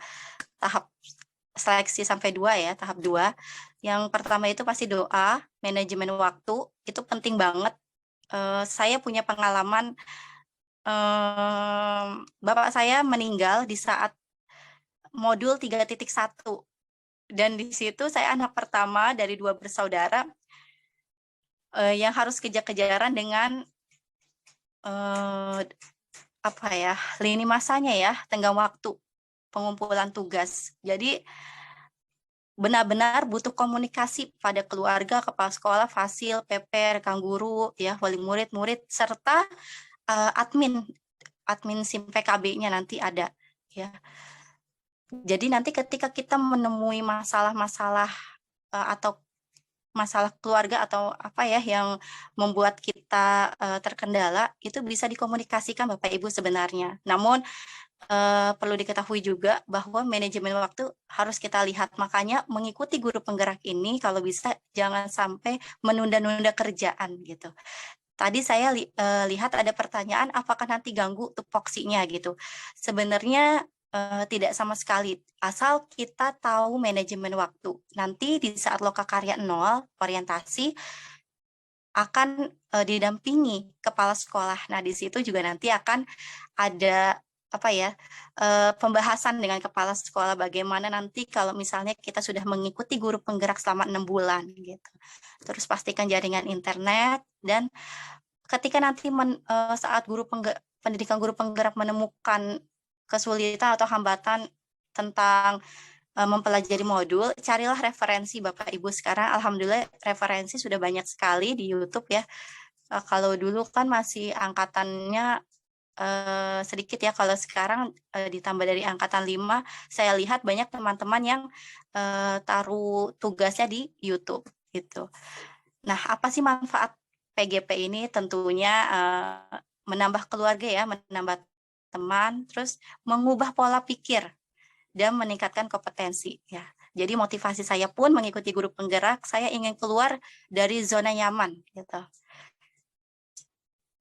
tahap seleksi sampai 2 ya, tahap 2. Yang pertama itu pasti doa, manajemen waktu, itu penting banget. Saya punya pengalaman, bapak saya meninggal di saat modul 3.1. Dan di situ saya anak pertama dari 2 bersaudara yang harus kejar-kejaran dengan lini masanya ya, tenggang waktu pengumpulan tugas. Jadi benar-benar butuh komunikasi pada keluarga, kepala sekolah, fasil, PP, rekan guru, ya, wali murid, serta admin SIM PKB-nya nanti ada ya. Jadi nanti ketika kita menemui masalah-masalah atau masalah keluarga atau apa ya yang membuat kita terkendala, itu bisa dikomunikasikan Bapak Ibu sebenarnya. Namun perlu diketahui juga bahwa manajemen waktu harus kita lihat. Makanya mengikuti guru penggerak ini kalau bisa jangan sampai menunda-nunda kerjaan gitu. Tadi saya lihat ada pertanyaan apakah nanti ganggu tupoksinya gitu. Sebenarnya tidak sama sekali, asal kita tahu manajemen waktu. Nanti di saat lokakarya 0, orientasi, akan didampingi kepala sekolah. Nah, di situ juga nanti akan ada pembahasan dengan kepala sekolah bagaimana nanti kalau misalnya kita sudah mengikuti guru penggerak selama 6 bulan gitu. Terus pastikan jaringan internet, dan ketika nanti saat pendidikan guru penggerak menemukan kesulitan atau hambatan tentang mempelajari modul, carilah referensi Bapak Ibu. Sekarang alhamdulillah referensi sudah banyak sekali di YouTube ya. Kalau dulu kan masih angkatannya sedikit ya, kalau sekarang ditambah dari angkatan 5, saya lihat banyak teman-teman yang taruh tugasnya di YouTube gitu. Nah, apa sih manfaat PGP ini? Tentunya menambah keluarga ya, menambah teman, terus mengubah pola pikir dan meningkatkan kompetensi ya. Jadi motivasi saya pun mengikuti guru penggerak, saya ingin keluar dari zona nyaman gitu.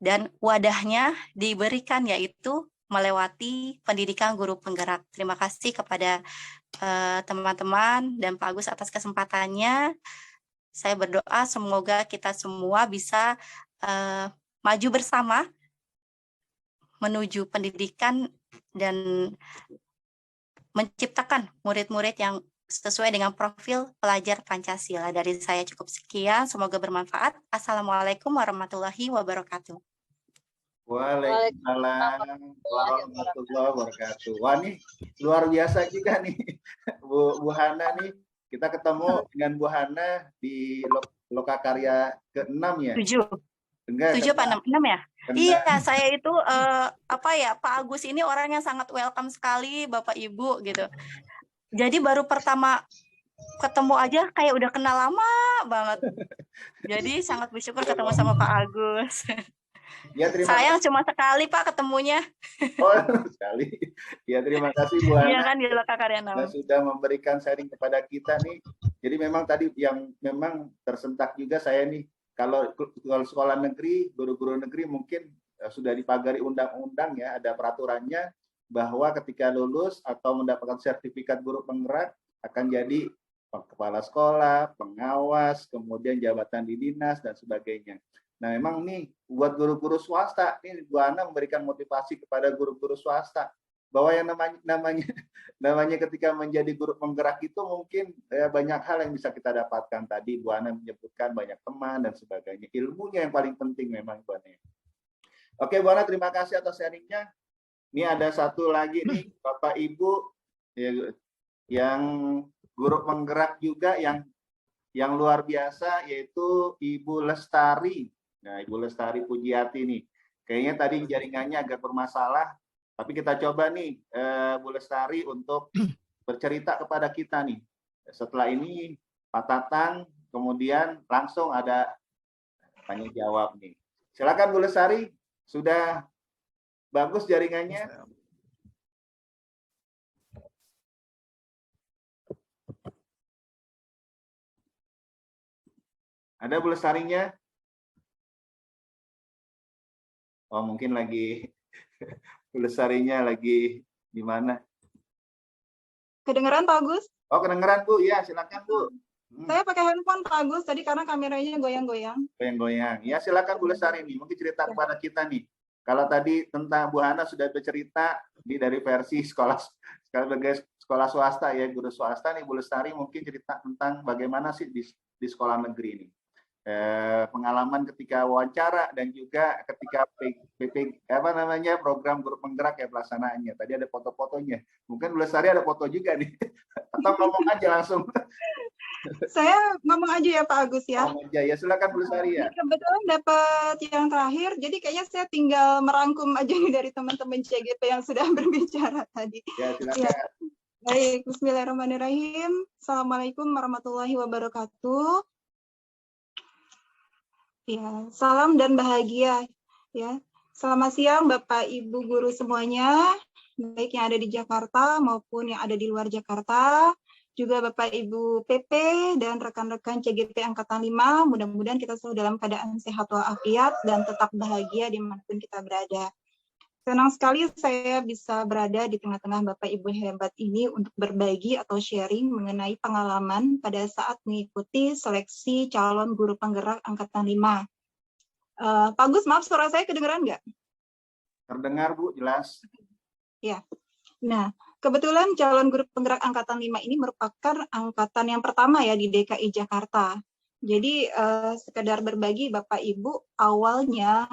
Dan wadahnya diberikan yaitu melewati pendidikan guru penggerak. Terima kasih kepada teman-teman dan Pak Agus atas kesempatannya. Saya berdoa semoga kita semua bisa maju bersama menuju pendidikan dan menciptakan murid-murid yang sesuai dengan profil pelajar Pancasila. Dari saya cukup sekian, semoga bermanfaat. Assalamualaikum warahmatullahi wabarakatuh. Waalaikumsalam warahmatullahi wabarakatuh. Wah, nih luar biasa juga nih Bu Hana nih. Kita ketemu dengan Bu Hana di Lokakarya ke-6 ya? 7. Enggak, 7 apa 6 ya? Iya, saya itu Pak Agus ini orang yang sangat welcome sekali Bapak Ibu gitu. Jadi baru pertama ketemu aja kayak udah kenal lama banget. Jadi sangat bersyukur ketemu sama Pak Agus. Ya, sayang cuma sekali Pak ketemunya. Oh, sekali. Ya, terima kasih Bu Hana. Iya kan, di Lokakarya 6. Sudah memberikan sharing kepada kita nih. Jadi memang tadi yang memang tersentak juga saya nih. Kalau sekolah negeri, guru-guru negeri mungkin sudah dipagari undang-undang ya, ada peraturannya bahwa ketika lulus atau mendapatkan sertifikat guru penggerak akan jadi kepala sekolah, pengawas, kemudian jabatan di dinas dan sebagainya. Nah, memang nih buat guru-guru swasta, ini Bu Ana memberikan motivasi kepada guru-guru swasta bahwa yang namanya ketika menjadi guru penggerak itu mungkin banyak hal yang bisa kita dapatkan. Tadi Bu Ana menyebutkan banyak teman dan sebagainya. Ilmunya yang paling penting memang Bu Ana. Oke Bu Ana, terima kasih atas sharingnya. Ini ada satu lagi nih Bapak Ibu yang guru penggerak juga yang luar biasa, yaitu Ibu Lestari. Nah, Ibu Lestari Pujiati nih. Kayaknya tadi jaringannya agak bermasalah, tapi kita coba nih Bu Lestari untuk bercerita kepada kita nih. Setelah ini Pak Tatang, kemudian langsung ada tanya jawab nih. Silakan Bu Lestari, sudah bagus jaringannya? Ada Bu Lestarinya? Oh, mungkin lagi Bu Lestarinya lagi di mana? Kedengeran Pak Agus? Oh, kedengeran Bu. Ya, silakan Bu. Saya pakai handphone Pak Agus tadi karena kameranya goyang-goyang. Goyang-goyang. Ya, silakan Bu Lestari nih. Mungkin cerita kepada kita nih. Kalau tadi tentang Bu Hana sudah bercerita dari versi sekolah swasta ya, guru swasta nih, Bu Lestari mungkin cerita tentang bagaimana sih di sekolah negeri ini. Pengalaman ketika wawancara dan juga ketika program guru penggerak ya pelaksanaannya. Tadi ada foto-fotonya. Mungkin Bu Lestari ada foto juga nih. Atau ngomong aja langsung. Saya ngomong aja ya Pak Agus ya. Ngomong aja ya, silakan Bu Lestari ya. Kebetulan dapat yang terakhir, jadi kayaknya saya tinggal merangkum aja nih dari teman-teman CGP yang sudah berbicara tadi. Ya, silakan. Ya. Baik, bismillahirrahmanirrahim. Assalamualaikum warahmatullahi wabarakatuh. Ya, salam dan bahagia ya. Selamat siang Bapak Ibu guru semuanya, baik yang ada di Jakarta maupun yang ada di luar Jakarta, juga Bapak Ibu PP dan rekan-rekan CGP Angkatan 5, mudah-mudahan kita selalu dalam keadaan sehat walafiat dan tetap bahagia dimanapun kita berada. Senang sekali saya bisa berada di tengah-tengah Bapak Ibu hebat ini untuk berbagi atau sharing mengenai pengalaman pada saat mengikuti seleksi calon guru penggerak Angkatan 5. Pak Agus, maaf suara saya kedengeran nggak? Terdengar Bu, jelas. Ya. Nah, kebetulan calon guru penggerak Angkatan 5 ini merupakan angkatan yang pertama ya di DKI Jakarta. Jadi sekedar berbagi Bapak Ibu, awalnya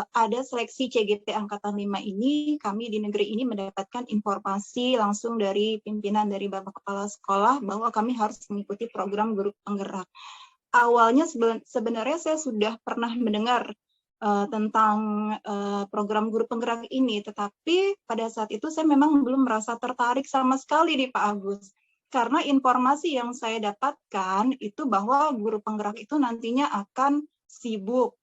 ada seleksi CGP Angkatan 5 ini, kami di negeri ini mendapatkan informasi langsung dari pimpinan dari Bapak Kepala Sekolah bahwa kami harus mengikuti program guru penggerak. Awalnya sebenarnya saya sudah pernah mendengar tentang program guru penggerak ini, tetapi pada saat itu saya memang belum merasa tertarik sama sekali di Pak Agus. Karena informasi yang saya dapatkan itu bahwa guru penggerak itu nantinya akan sibuk,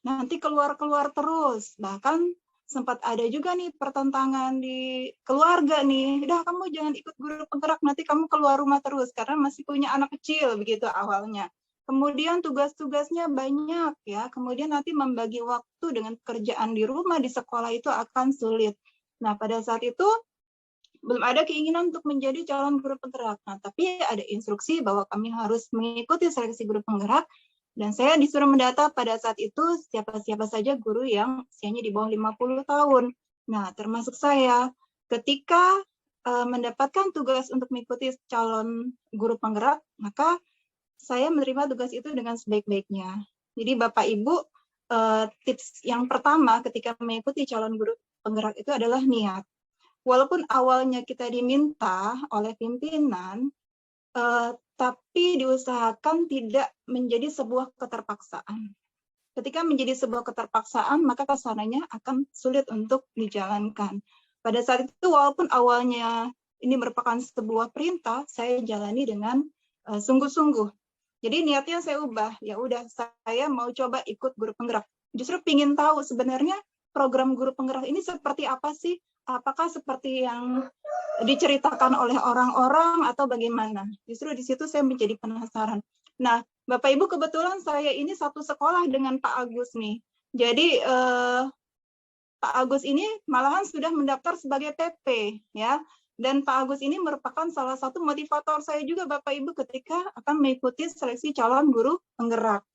nanti keluar-keluar terus, bahkan sempat ada juga nih pertentangan di keluarga nih, udah kamu jangan ikut guru penggerak, nanti kamu keluar rumah terus, karena masih punya anak kecil, begitu awalnya. Kemudian tugas-tugasnya banyak ya, kemudian nanti membagi waktu dengan pekerjaan di rumah, di sekolah itu akan sulit. Nah pada saat itu, belum ada keinginan untuk menjadi calon guru penggerak. Nah, tapi ada instruksi bahwa kami harus mengikuti seleksi guru penggerak, dan saya disuruh mendata pada saat itu siapa-siapa saja guru yang usianya di bawah 50 tahun. Nah, termasuk saya. Ketika mendapatkan tugas untuk mengikuti calon guru penggerak, maka saya menerima tugas itu dengan sebaik-baiknya. Jadi Bapak Ibu, tips yang pertama ketika mengikuti calon guru penggerak itu adalah niat. Walaupun awalnya kita diminta oleh pimpinan, tapi diusahakan tidak menjadi sebuah keterpaksaan. Ketika menjadi sebuah keterpaksaan, maka kesananya akan sulit untuk dijalankan. Pada saat itu, walaupun awalnya ini merupakan sebuah perintah, saya jalani dengan sungguh-sungguh. Jadi niatnya saya ubah, ya udah saya mau coba ikut guru penggerak. Justru ingin tahu sebenarnya program guru penggerak ini seperti apa sih? Apakah seperti yang diceritakan oleh orang-orang atau bagaimana? Justru di situ saya menjadi penasaran. Nah, Bapak Ibu kebetulan saya ini satu sekolah dengan Pak Agus nih. Jadi Pak Agus ini malahan sudah mendaftar sebagai PP ya. Dan Pak Agus ini merupakan salah satu motivator saya juga Bapak Ibu ketika akan mengikuti seleksi calon guru penggerak.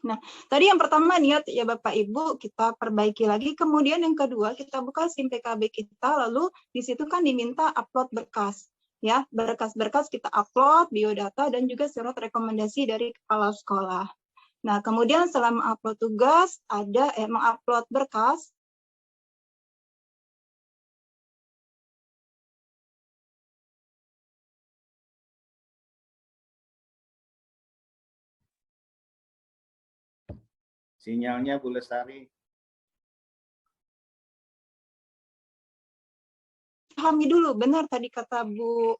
Nah, tadi yang pertama niat ya Bapak Ibu kita perbaiki lagi. Kemudian yang kedua kita buka SIM PKB kita, lalu di situ kan diminta upload berkas. Ya, berkas-berkas kita upload, biodata dan juga surat rekomendasi dari kepala sekolah. Nah, kemudian setelah mengupload tugas, mengupload berkas, Sinyalnya Bu Lestari. Pahami dulu, benar tadi kata Bu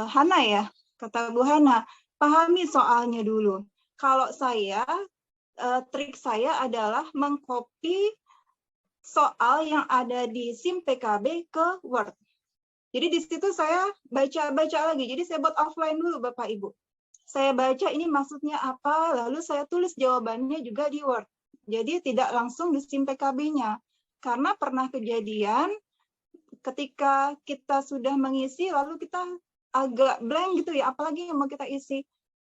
Hana ya, kata Bu Hana, pahami soalnya dulu. Kalau saya, trik saya adalah mengcopy soal yang ada di SIM PKB ke Word. Jadi di situ saya baca-baca lagi, jadi saya buat offline dulu Bapak Ibu. Saya baca ini maksudnya apa, lalu saya tulis jawabannya juga di Word. Jadi tidak langsung di SIM PKB-nya. Karena pernah kejadian ketika kita sudah mengisi, lalu kita agak blank gitu ya, apalagi yang mau kita isi,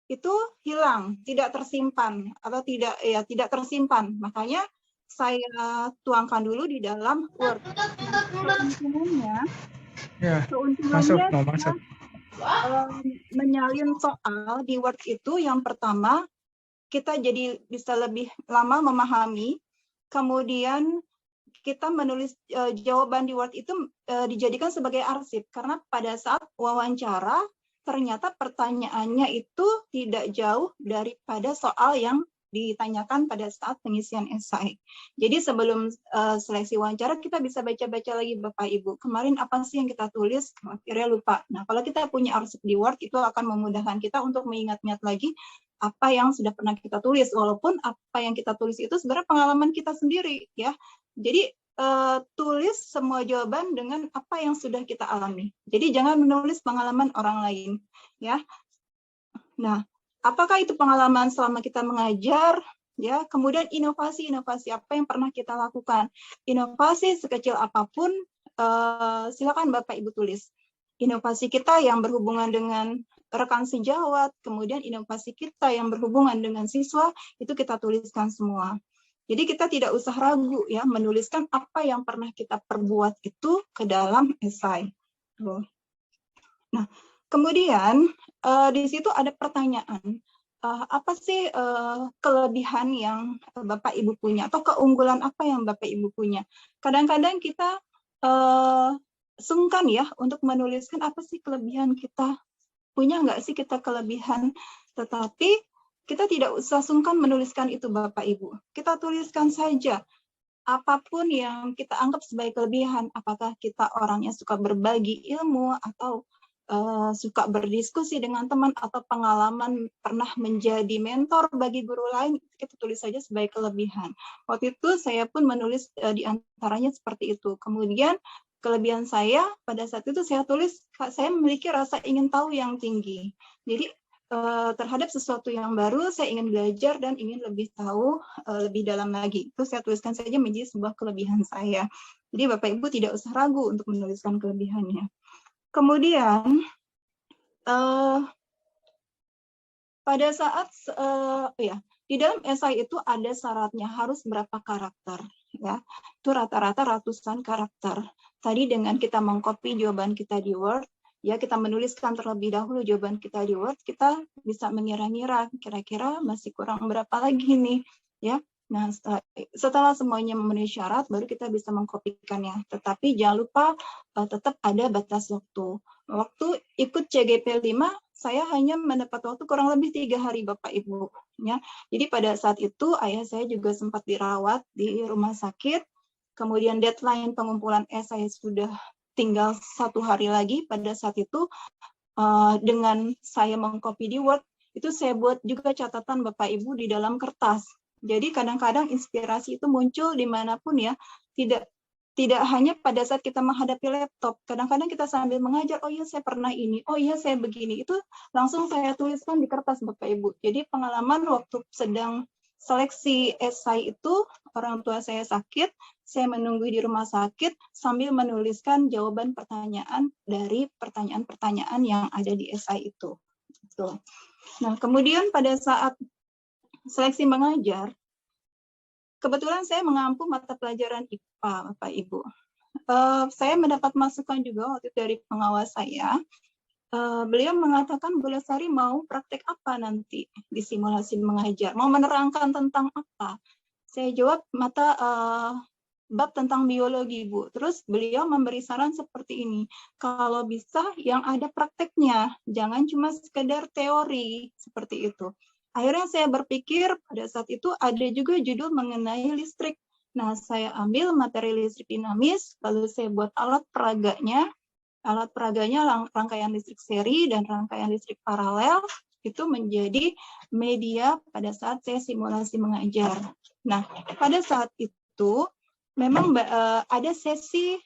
itu hilang, tidak tersimpan, atau tidak tersimpan. Makanya saya tuangkan dulu di dalam Word. Keuntungannya, menyalin soal di Word itu yang pertama kita jadi bisa lebih lama memahami, kemudian kita menulis jawaban di Word itu dijadikan sebagai arsip karena pada saat wawancara ternyata pertanyaannya itu tidak jauh daripada soal yang ditanyakan pada saat pengisian esai. Jadi sebelum seleksi wawancara kita bisa baca-baca lagi Bapak Ibu. Kemarin apa sih yang kita tulis? Akhirnya lupa. Nah, kalau kita punya arsip di Word itu akan memudahkan kita untuk mengingat-ingat lagi apa yang sudah pernah kita tulis. Walaupun apa yang kita tulis itu sebenarnya pengalaman kita sendiri ya. Jadi tulis semua jawaban dengan apa yang sudah kita alami. Jadi jangan menulis pengalaman orang lain ya. Nah, apakah itu pengalaman selama kita mengajar, ya? Kemudian inovasi-inovasi apa yang pernah kita lakukan? Inovasi sekecil apapun, silakan Bapak Ibu tulis. Inovasi kita yang berhubungan dengan rekan sejawat, kemudian inovasi kita yang berhubungan dengan siswa, itu kita tuliskan semua. Jadi kita tidak usah ragu ya menuliskan apa yang pernah kita perbuat itu ke dalam esai. Nah, kemudian di situ ada pertanyaan, apa sih kelebihan yang Bapak Ibu punya atau keunggulan apa yang Bapak Ibu punya? Kadang-kadang kita sungkan ya untuk menuliskan apa sih kelebihan kita, punya nggak sih kita kelebihan, tetapi kita tidak usah sungkan menuliskan itu Bapak Ibu. Kita tuliskan saja apapun yang kita anggap sebagai kelebihan, apakah kita orangnya suka berbagi ilmu atau suka berdiskusi dengan teman atau pengalaman pernah menjadi mentor bagi guru lain, kita tulis saja sebagai kelebihan. Waktu itu saya pun menulis di antaranya seperti itu. Kemudian kelebihan saya pada saat itu saya tulis, saya memiliki rasa ingin tahu yang tinggi. Jadi terhadap sesuatu yang baru, saya ingin belajar dan ingin lebih tahu lebih dalam lagi. Itu saya tuliskan saja menjadi sebuah kelebihan saya. Jadi Bapak Ibu tidak usah ragu untuk menuliskan kelebihannya. Kemudian pada saat di dalam esai itu ada syaratnya harus berapa karakter ya. Itu rata-rata ratusan karakter. Tadi dengan kita mengcopy jawaban kita di Word, ya kita menuliskan terlebih dahulu jawaban kita di Word, kita bisa mengira-ngira kira-kira masih kurang berapa lagi nih ya. Nah, setelah semuanya memenuhi syarat, baru kita bisa mengkopikannya. Tetapi jangan lupa tetap ada batas waktu. Waktu ikut CGP 5, saya hanya mendapat waktu kurang lebih 3 hari Bapak Ibu. Ya. Jadi pada saat itu ayah saya juga sempat dirawat di rumah sakit. Kemudian deadline pengumpulan esai sudah tinggal 1 hari lagi. Pada saat itu dengan saya mengcopy di Word, itu saya buat juga catatan Bapak Ibu di dalam kertas. Jadi kadang-kadang inspirasi itu muncul dimanapun ya, tidak hanya pada saat kita menghadapi laptop. Kadang-kadang kita sambil mengajar, oh iya saya pernah ini, oh iya saya begini. Itu langsung saya tuliskan di kertas Bapak Ibu. Jadi pengalaman waktu sedang seleksi esai itu orang tua saya sakit, saya menunggu di rumah sakit sambil menuliskan jawaban pertanyaan dari pertanyaan-pertanyaan yang ada di esai itu. Nah, kemudian pada saat seleksi mengajar, kebetulan saya mengampu mata pelajaran IPA, Bapak Ibu. Saya mendapat masukan juga waktu dari pengawas saya. Beliau mengatakan Bu Lestari mau praktek apa nanti di simulasi mengajar, mau menerangkan tentang apa? Saya jawab bab tentang biologi, Bu. Terus beliau memberi saran seperti ini, kalau bisa yang ada prakteknya, jangan cuma sekedar teori seperti itu. Akhirnya saya berpikir pada saat itu ada juga judul mengenai listrik. Nah, saya ambil materi listrik dinamis, lalu saya buat alat peraganya. Alat peraganya rangkaian listrik seri dan rangkaian listrik paralel itu menjadi media pada saat saya simulasi mengajar. Nah, pada saat itu memang ada sesi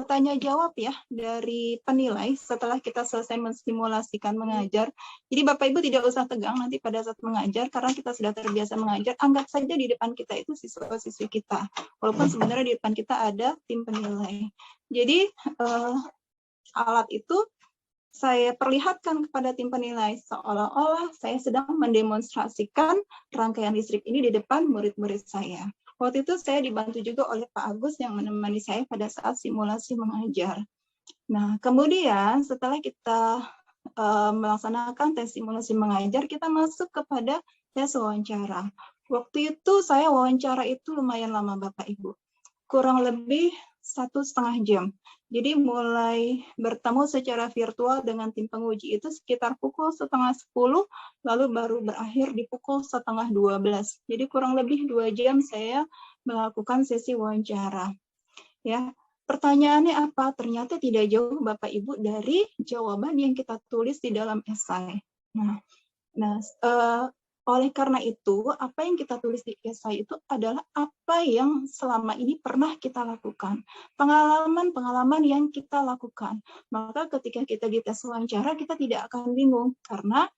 tanya jawab ya dari penilai setelah kita selesai mensimulasikan mengajar. Jadi Bapak Ibu tidak usah tegang nanti pada saat mengajar karena kita sudah terbiasa mengajar. Anggap saja di depan kita itu siswa-siswi kita. Walaupun sebenarnya di depan kita ada tim penilai. Jadi alat itu saya perlihatkan kepada tim penilai seolah-olah saya sedang mendemonstrasikan rangkaian listrik ini di depan murid-murid saya. Waktu itu saya dibantu juga oleh Pak Agus yang menemani saya pada saat simulasi mengajar. Nah, kemudian setelah kita melaksanakan tes simulasi mengajar, kita masuk kepada tes wawancara. Waktu itu saya wawancara itu lumayan lama Bapak Ibu. Kurang lebih 1,5 jam. Jadi mulai bertemu secara virtual dengan tim penguji itu sekitar pukul 11:30, lalu baru berakhir di pukul 11:30. Jadi kurang lebih 2 jam saya melakukan sesi wawancara. Ya, pertanyaannya apa? Ternyata tidak jauh Bapak Ibu dari jawaban yang kita tulis di dalam esai. Oleh karena itu, apa yang kita tulis di esai itu adalah apa yang selama ini pernah kita lakukan. Pengalaman-pengalaman yang kita lakukan. Maka ketika kita di tes wawancara, kita tidak akan bingung. Karena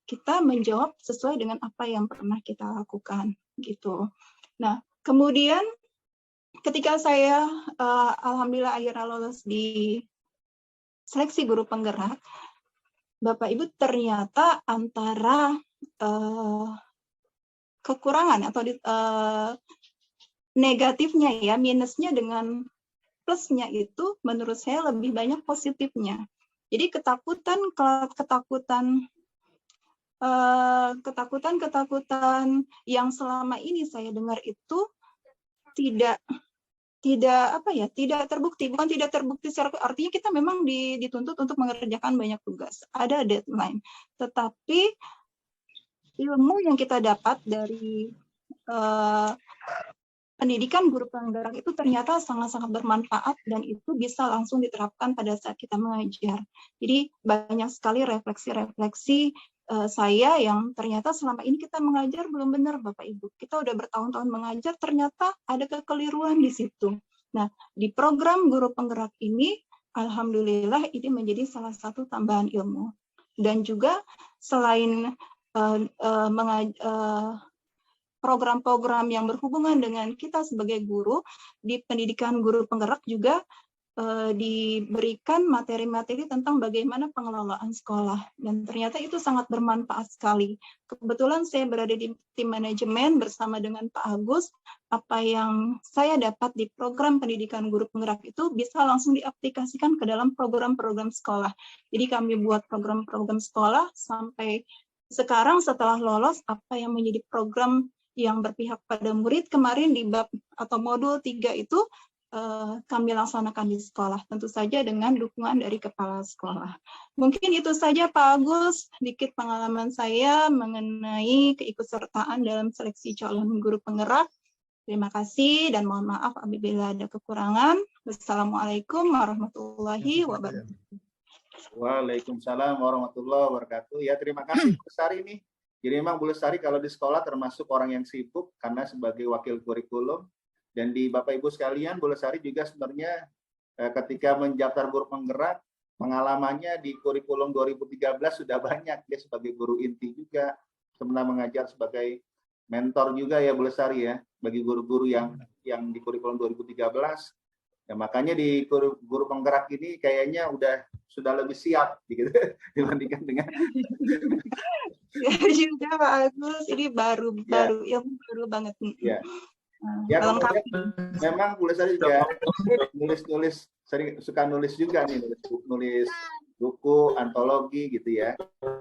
kita menjawab sesuai dengan apa yang pernah kita lakukan. Gitu. Nah, kemudian ketika saya alhamdulillah akhirnya lolos di seleksi guru penggerak, Bapak Ibu ternyata antara kekurangan atau negatifnya ya, minusnya dengan plusnya itu menurut saya lebih banyak positifnya. Jadi ketakutan yang selama ini saya dengar itu tidak terbukti, bukan tidak terbukti secara artinya kita memang dituntut untuk mengerjakan banyak tugas, ada deadline, tetapi ilmu yang kita dapat dari pendidikan guru penggerak itu ternyata sangat-sangat bermanfaat dan itu bisa langsung diterapkan pada saat kita mengajar. Jadi banyak sekali refleksi-refleksi saya yang ternyata selama ini kita mengajar belum benar Bapak Ibu. Kita udah bertahun-tahun mengajar, ternyata ada kekeliruan di situ. Nah, di program guru penggerak ini, alhamdulillah ini menjadi salah satu tambahan ilmu. Dan juga selain program-program yang berhubungan dengan kita sebagai guru, di pendidikan guru penggerak juga diberikan materi-materi tentang bagaimana pengelolaan sekolah. Dan ternyata itu sangat bermanfaat sekali. Kebetulan saya berada di tim manajemen bersama dengan Pak Agus. Apa yang saya dapat di program pendidikan guru penggerak itu bisa langsung diaplikasikan ke dalam program-program sekolah. Jadi kami buat program-program sekolah sampai sekarang setelah lolos, apa yang menjadi program yang berpihak pada murid kemarin di bab atau modul 3 itu kami laksanakan di sekolah, tentu saja dengan dukungan dari kepala sekolah. Mungkin itu saja Pak Agus, sedikit pengalaman saya mengenai keikutsertaan dalam seleksi calon guru penggerak. Terima kasih dan mohon maaf apabila ada kekurangan. Wassalamualaikum warahmatullahi wabarakatuh. Waalaikumsalam warahmatullahi wabarakatuh. Ya, terima kasih Bu Lestari nih. Jadi memang Bu Lestari kalau di sekolah termasuk orang yang sibuk karena sebagai wakil kurikulum. Dan di Bapak Ibu sekalian, Bu Lestari juga sebenarnya ketika mendaftar guru penggerak, pengalamannya di kurikulum 2013 sudah banyak. Dia sebagai guru inti juga, sebenarnya mengajar sebagai mentor juga ya Bu Lestari ya, bagi guru-guru yang di kurikulum 2013. Ya makanya di guru penggerak ini kayaknya sudah lebih siap gitu dibandingkan dengan ya juga Pak Agus, ini baru banget. Ya. Ya kemudian memang Bu Lestari juga nulis sering suka nulis juga nih, nulis buku antologi gitu ya.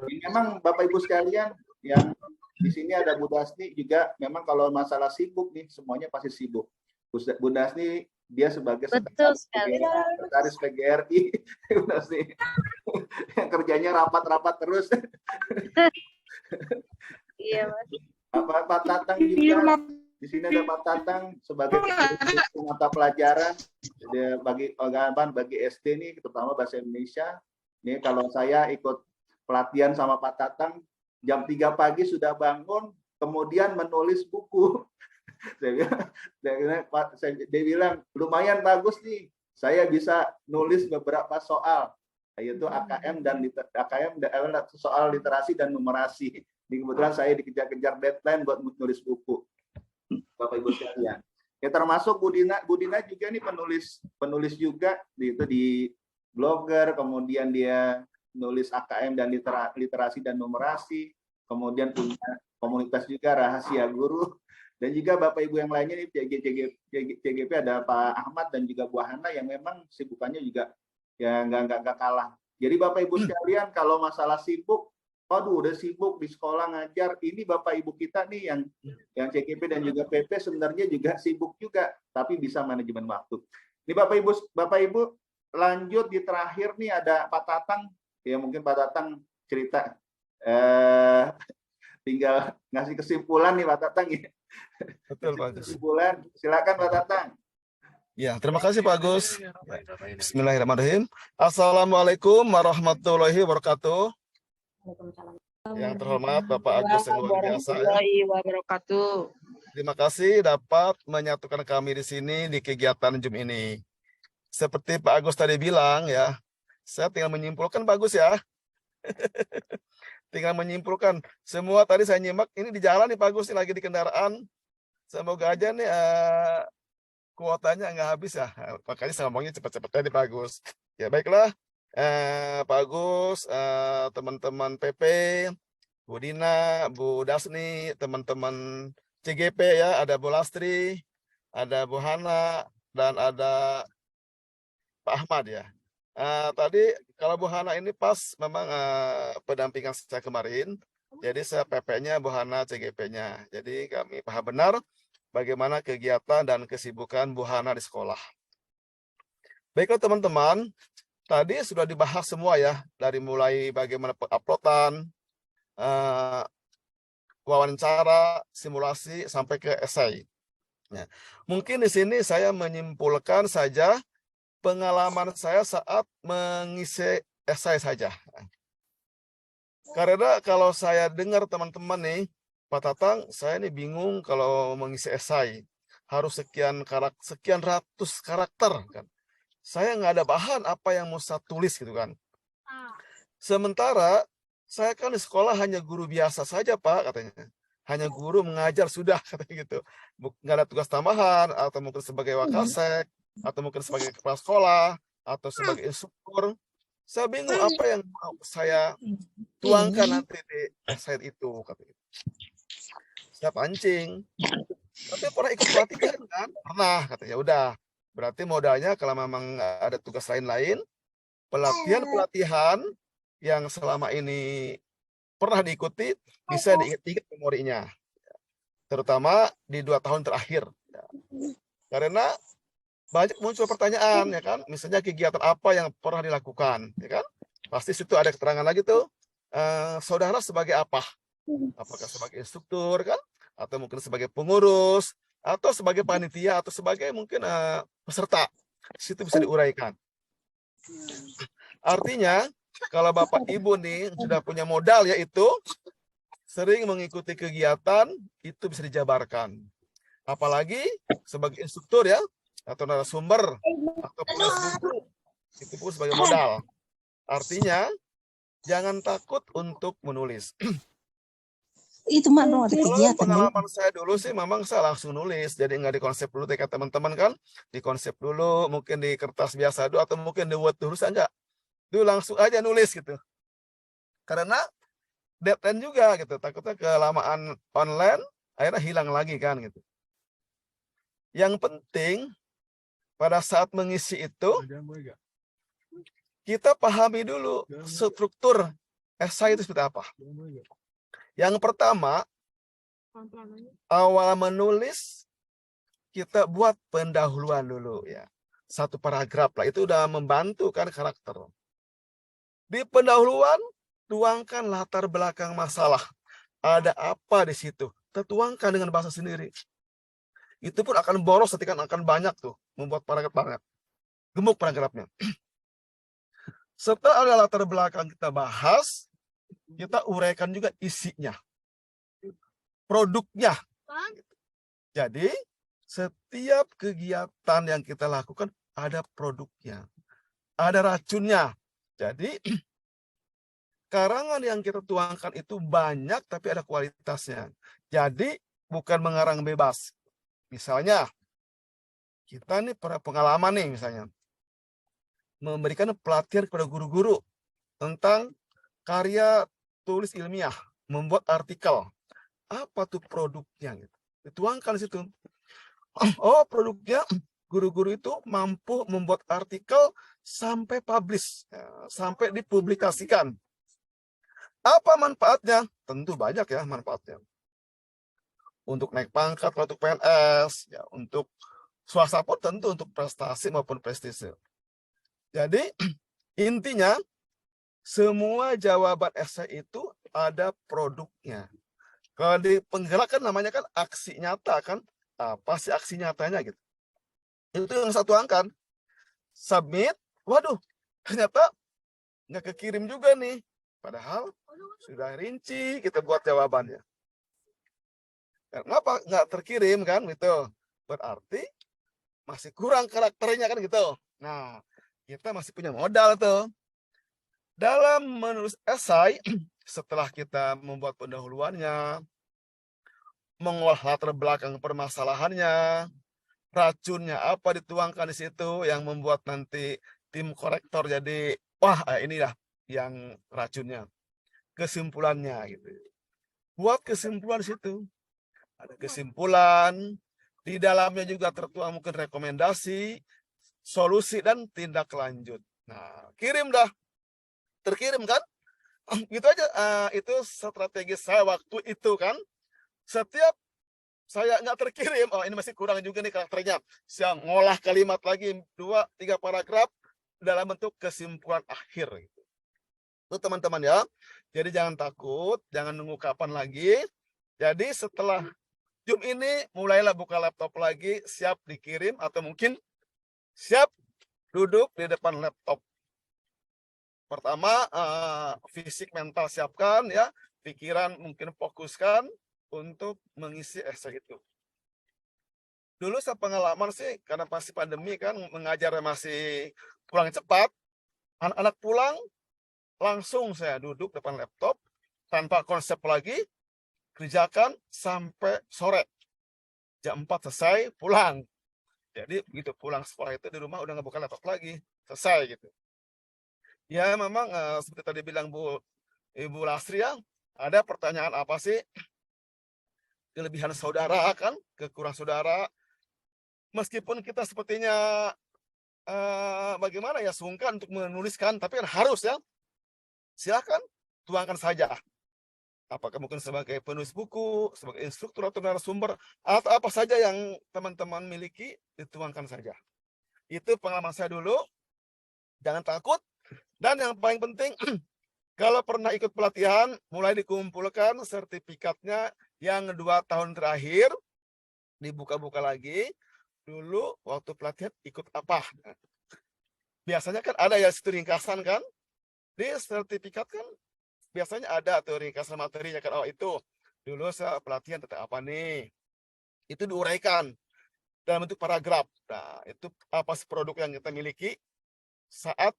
Ini memang Bapak Ibu sekalian yang di sini ada Bu Dasni juga, memang kalau masalah sibuk nih semuanya pasti sibuk. Bu Dasni dia sebagai sekretaris PGRI, Bu Dasni yang kerjanya rapat-rapat terus. Iya Mas. Pak Tatang juga di sini ada Pak Tatang sebagai mata pelajaran bagi SD nih, terutama bahasa Indonesia. Nih kalau saya ikut pelatihan sama Pak Tatang, jam 3 pagi sudah bangun, kemudian menulis buku. Dia bilang lumayan bagus nih, saya bisa nulis beberapa soal, yaitu AKM dan soal literasi dan numerasi. Kebetulan saya dikejar-kejar deadline buat nulis buku. Bapak Ibu sekalian. Ya termasuk Bu Dina juga nih penulis juga di blogger, kemudian dia nulis AKM dan literasi dan numerasi, kemudian punya komunitas juga Rahasia Guru, dan juga Bapak Ibu yang lainnya nih CGP ada Pak Ahmad dan juga Bu Hana yang memang sibukannya juga ya nggak kalah. Jadi Bapak Ibu sekalian kalau masalah sibuk, aduh udah sibuk di sekolah ngajar, ini Bapak Ibu kita nih yang CGP dan juga PP sebenarnya juga sibuk juga, tapi bisa manajemen waktu. Ini Bapak Ibu lanjut di terakhir nih ada Pak Tatang, ya mungkin Pak Tatang cerita, tinggal ngasih kesimpulan nih Pak Tatang ya. Betul Pak Agus. Kesimpulan, silakan Pak Tatang. Ya, terima kasih Pak Agus. Bismillahirrahmanirrahim. Assalamualaikum warahmatullahi wabarakatuh. Yang terhormat Bapak Agus yang luar biasa. Wabarakatuh. Terima kasih dapat menyatukan kami di sini di kegiatan Zoom ini. Seperti Pak Agus tadi bilang ya, saya tinggal menyimpulkan Pak Agus ya. Tinggal menyimpulkan. Semua tadi saya nyimak ini di jalan nih Pak Agus, ini lagi di kendaraan. Semoga aja nih kuotanya nggak habis ya. Makanya saya ngomongnya cepat-cepat tadi Pak Agus. Ya baiklah. Pak Agus, teman-teman PP, Bu Dina, Bu Dasni, teman-teman CGP ya, ada Bu Lastri, ada Bu Hana, dan ada Pak Ahmad ya. Tadi kalau Bu Hana ini pas memang pendampingan saya kemarin, jadi saya PP-nya, Bu Hana CGP-nya. Jadi kami paham benar bagaimana kegiatan dan kesibukan Bu Hana di sekolah. Baiklah teman-teman, tadi sudah dibahas semua ya, dari mulai bagaimana penguploadan, wawancara, simulasi, sampai ke esai. Ya. Mungkin di sini saya menyimpulkan saja pengalaman saya saat mengisi esai saja. Karena kalau saya dengar teman-teman nih, Pak Tatang, saya ini bingung kalau mengisi esai. Harus sekian ratus karakter kan. Saya nggak ada bahan apa yang mau saya tulis gitu kan. Sementara saya kan di sekolah hanya guru biasa saja Pak katanya. Hanya guru mengajar sudah katanya gitu. Nggak ada tugas tambahan atau mungkin sebagai wakasek atau mungkin sebagai kepala sekolah atau sebagai instruktur. Saya bingung apa yang mau saya tuangkan nanti di esai itu katanya. Saya pancing. Tapi pernah ikut pelatihan kan? Pernah katanya. Udah. Berarti modalnya kalau memang ada tugas lain-lain, pelatihan yang selama ini pernah diikuti bisa diingat memorinya, terutama di 2 tahun terakhir. Karena banyak muncul pertanyaan, ya kan? Misalnya kegiatan apa yang pernah dilakukan, ya kan? Pasti situ ada keterangan lagi tuh. Saudara sebagai apa? Apakah sebagai instruktur, kan? Atau mungkin sebagai pengurus? Atau sebagai panitia atau sebagai mungkin peserta, situ bisa diuraikan. Artinya kalau Bapak Ibu nih sudah punya modal yaitu sering mengikuti kegiatan, itu bisa dijabarkan. Apalagi sebagai instruktur ya, atau narasumber atau penulis buku, itu pun sebagai modal. Artinya jangan takut untuk menulis. Itu mah dong ada Kalau kegiatan. pengalaman saya dulu sih memang saya langsung nulis, jadi nggak di konsep dulu kayak teman-teman kan, di konsep dulu, mungkin di kertas biasa dulu atau mungkin di Word dulu saja, dulu langsung aja nulis gitu. Karena deadline juga gitu, takutnya kelamaan online akhirnya hilang lagi kan gitu. Yang penting pada saat mengisi itu kita pahami dulu struktur esai itu seperti apa. Yang pertama, awal menulis kita buat pendahuluan dulu ya. Satu paragraf lah, itu udah membantu kan karakter. Di pendahuluan tuangkan latar belakang masalah. Ada apa di situ? Tertuangkan dengan bahasa sendiri. Itu pun akan boros ketika akan banyak tuh membuat paragraf banget. Gemuk paragrafnya. Setelah ada latar belakang kita bahas, kita uraikan juga isinya. Produknya. Jadi, setiap kegiatan yang kita lakukan ada produknya. Ada racunnya. Jadi, karangan yang kita tuangkan itu banyak tapi ada kualitasnya. Jadi, bukan mengarang bebas. Misalnya, kita nih pengalaman nih misalnya. Memberikan pelatihan kepada guru-guru tentang karya tulis ilmiah, membuat artikel. Apa tuh produknya? Gitu. Dituangkan di situ. Oh, produknya guru-guru itu mampu membuat artikel sampai publish, sampai dipublikasikan. Apa manfaatnya? Tentu banyak ya manfaatnya. Untuk naik pangkat, untuk PNS, ya, untuk swasta pun tentu untuk prestasi maupun prestise. Jadi intinya semua jawaban esai itu ada produknya. Kalau di penggerak kan namanya kan aksi nyata kan, apa sih aksi nyatanya gitu. Itu yang satu angkan. Submit, waduh ternyata nggak kekirim juga nih. Padahal sudah rinci kita buat jawabannya. Kenapa nggak terkirim kan gitu? Berarti masih kurang karakternya kan gitu. Nah, kita masih punya modal tuh. Dalam menulis esai, setelah kita membuat pendahuluannya, mengolah latar belakang permasalahannya, racunnya apa dituangkan di situ yang membuat nanti tim korektor jadi, wah inilah yang racunnya. Kesimpulannya gitu. Buat kesimpulan di situ. Ada kesimpulan, di dalamnya juga tertuang mungkin rekomendasi, solusi, dan tindak lanjut. Nah, kirim dah. Terkirim kan? Gitu aja. Itu strategi saya waktu itu kan. Setiap saya nggak terkirim, oh ini masih kurang juga nih karakternya. Saya ngolah kalimat lagi 2-3 paragraf dalam bentuk kesimpulan akhir. Itu teman-teman ya. Jadi jangan takut, jangan nunggu kapan lagi. Jadi setelah Zoom ini mulailah buka laptop lagi, siap dikirim atau mungkin siap duduk di depan laptop. Pertama, fisik mental siapkan ya, pikiran mungkin fokuskan untuk mengisi esai itu. Dulu saya pengalaman sih, karena masih pandemi kan, mengajar masih pulang cepat, anak-anak pulang, langsung saya duduk depan laptop, tanpa konsep lagi, kerjakan sampai sore. Jam 4 selesai, pulang. Jadi begitu pulang sekolah itu di rumah udah nggak buka laptop lagi, selesai gitu. Ya memang seperti tadi bilang Ibu Lastri ya, ada pertanyaan apa sih kelebihan saudara kan, kekurangan saudara. Meskipun kita sepertinya bagaimana ya sungkan untuk menuliskan, tapi kan harus ya. Silakan tuangkan saja. Apakah mungkin sebagai penulis buku, sebagai instruktur atau narasumber, atau apa saja yang teman-teman miliki, dituangkan saja. Itu pengalaman saya dulu. Jangan takut. Dan yang paling penting, kalau pernah ikut pelatihan, mulai dikumpulkan sertifikatnya yang 2 tahun terakhir, dibuka-buka lagi. Dulu waktu pelatihan ikut apa? Biasanya kan ada ya situ ringkasan kan? Di sertifikat kan biasanya ada tuh ringkasan materinya kan. Oh itu dulu saya pelatihan tentang apa nih? Itu diuraikan dalam bentuk paragraf. Nah itu apa sih produk yang kita miliki saat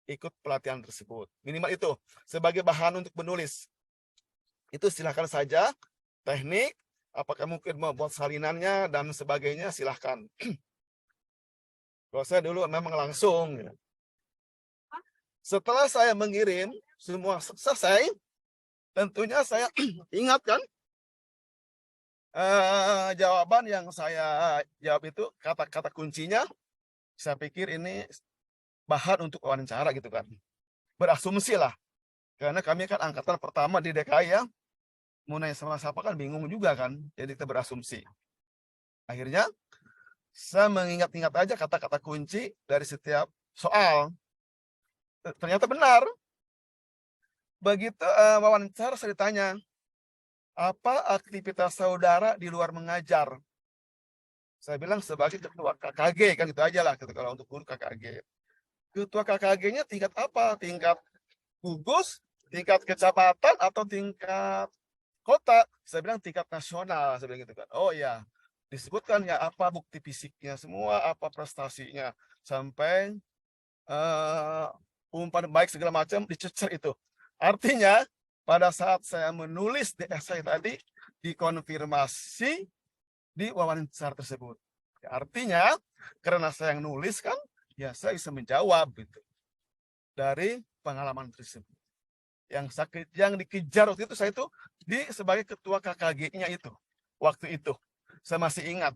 ikut pelatihan tersebut. Minimal itu sebagai bahan untuk menulis. Itu silahkan saja. Teknik, apakah mungkin membuat salinannya dan sebagainya, silahkan. Kalau saya dulu memang langsung. Setelah saya mengirim, semua selesai, tentunya saya ingatkan jawaban yang saya jawab itu, kata-kata kuncinya, saya pikir ini bahan untuk wawancara gitu kan. Berasumsi lah. Karena kami kan angkatan pertama di DKI ya. Mau nanya sama siapa kan bingung juga kan. Jadi kita berasumsi. Akhirnya saya mengingat-ingat aja kata-kata kunci dari setiap soal. Ternyata benar. Begitu wawancara saya ditanya, apa aktivitas saudara di luar mengajar? Saya bilang sebagai ketua KKG, kan gitu aja lah kalau untuk guru KKG. Ketua KKG-nya tingkat apa? Tingkat gugus, tingkat kecamatan, atau tingkat kota? Saya bilang tingkat nasional. Saya bilang gitu kan. Oh ya, disebutkan ya apa bukti fisiknya semua, apa prestasinya, sampai umpan baik segala macam dicecer itu. Artinya pada saat saya menulis di esai tadi dikonfirmasi di wawancara tersebut. Artinya karena saya yang nulis kan, ya saya bisa menjawab gitu dari pengalaman tersebut. Yang dikejar waktu itu saya itu sebagai ketua KKG-nya itu waktu itu saya masih ingat.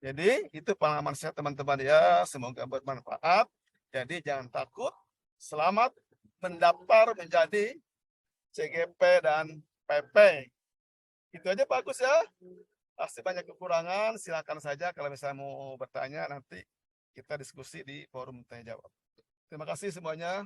Jadi itu pengalaman saya teman-teman ya, semoga bermanfaat. Jadi jangan takut, selamat mendaftar menjadi CGP dan PP. Itu aja bagus ya. Pasti banyak kekurangan, silakan saja kalau misalnya mau bertanya, nanti kita diskusi di forum tanya jawab. Terima kasih semuanya.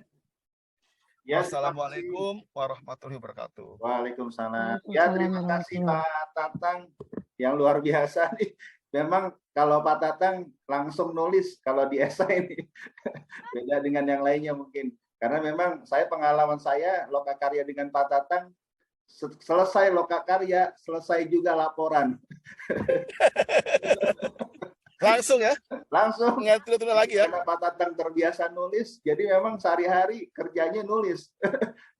Ya, Wassalamualaikum warahmatullahi wabarakatuh. Waalaikumsalam. Ya, terima kasih Pak Tatang yang luar biasa nih. Memang kalau Pak Tatang langsung nulis kalau di esai ini beda dengan yang lainnya mungkin. Karena memang pengalaman saya lokakarya dengan Pak Tatang, selesai lokakarya, selesai juga laporan. Langsung ya? Langsung. Nggak tulis lagi ya? Karena Pak Tatang terbiasa nulis, jadi memang sehari-hari kerjanya nulis.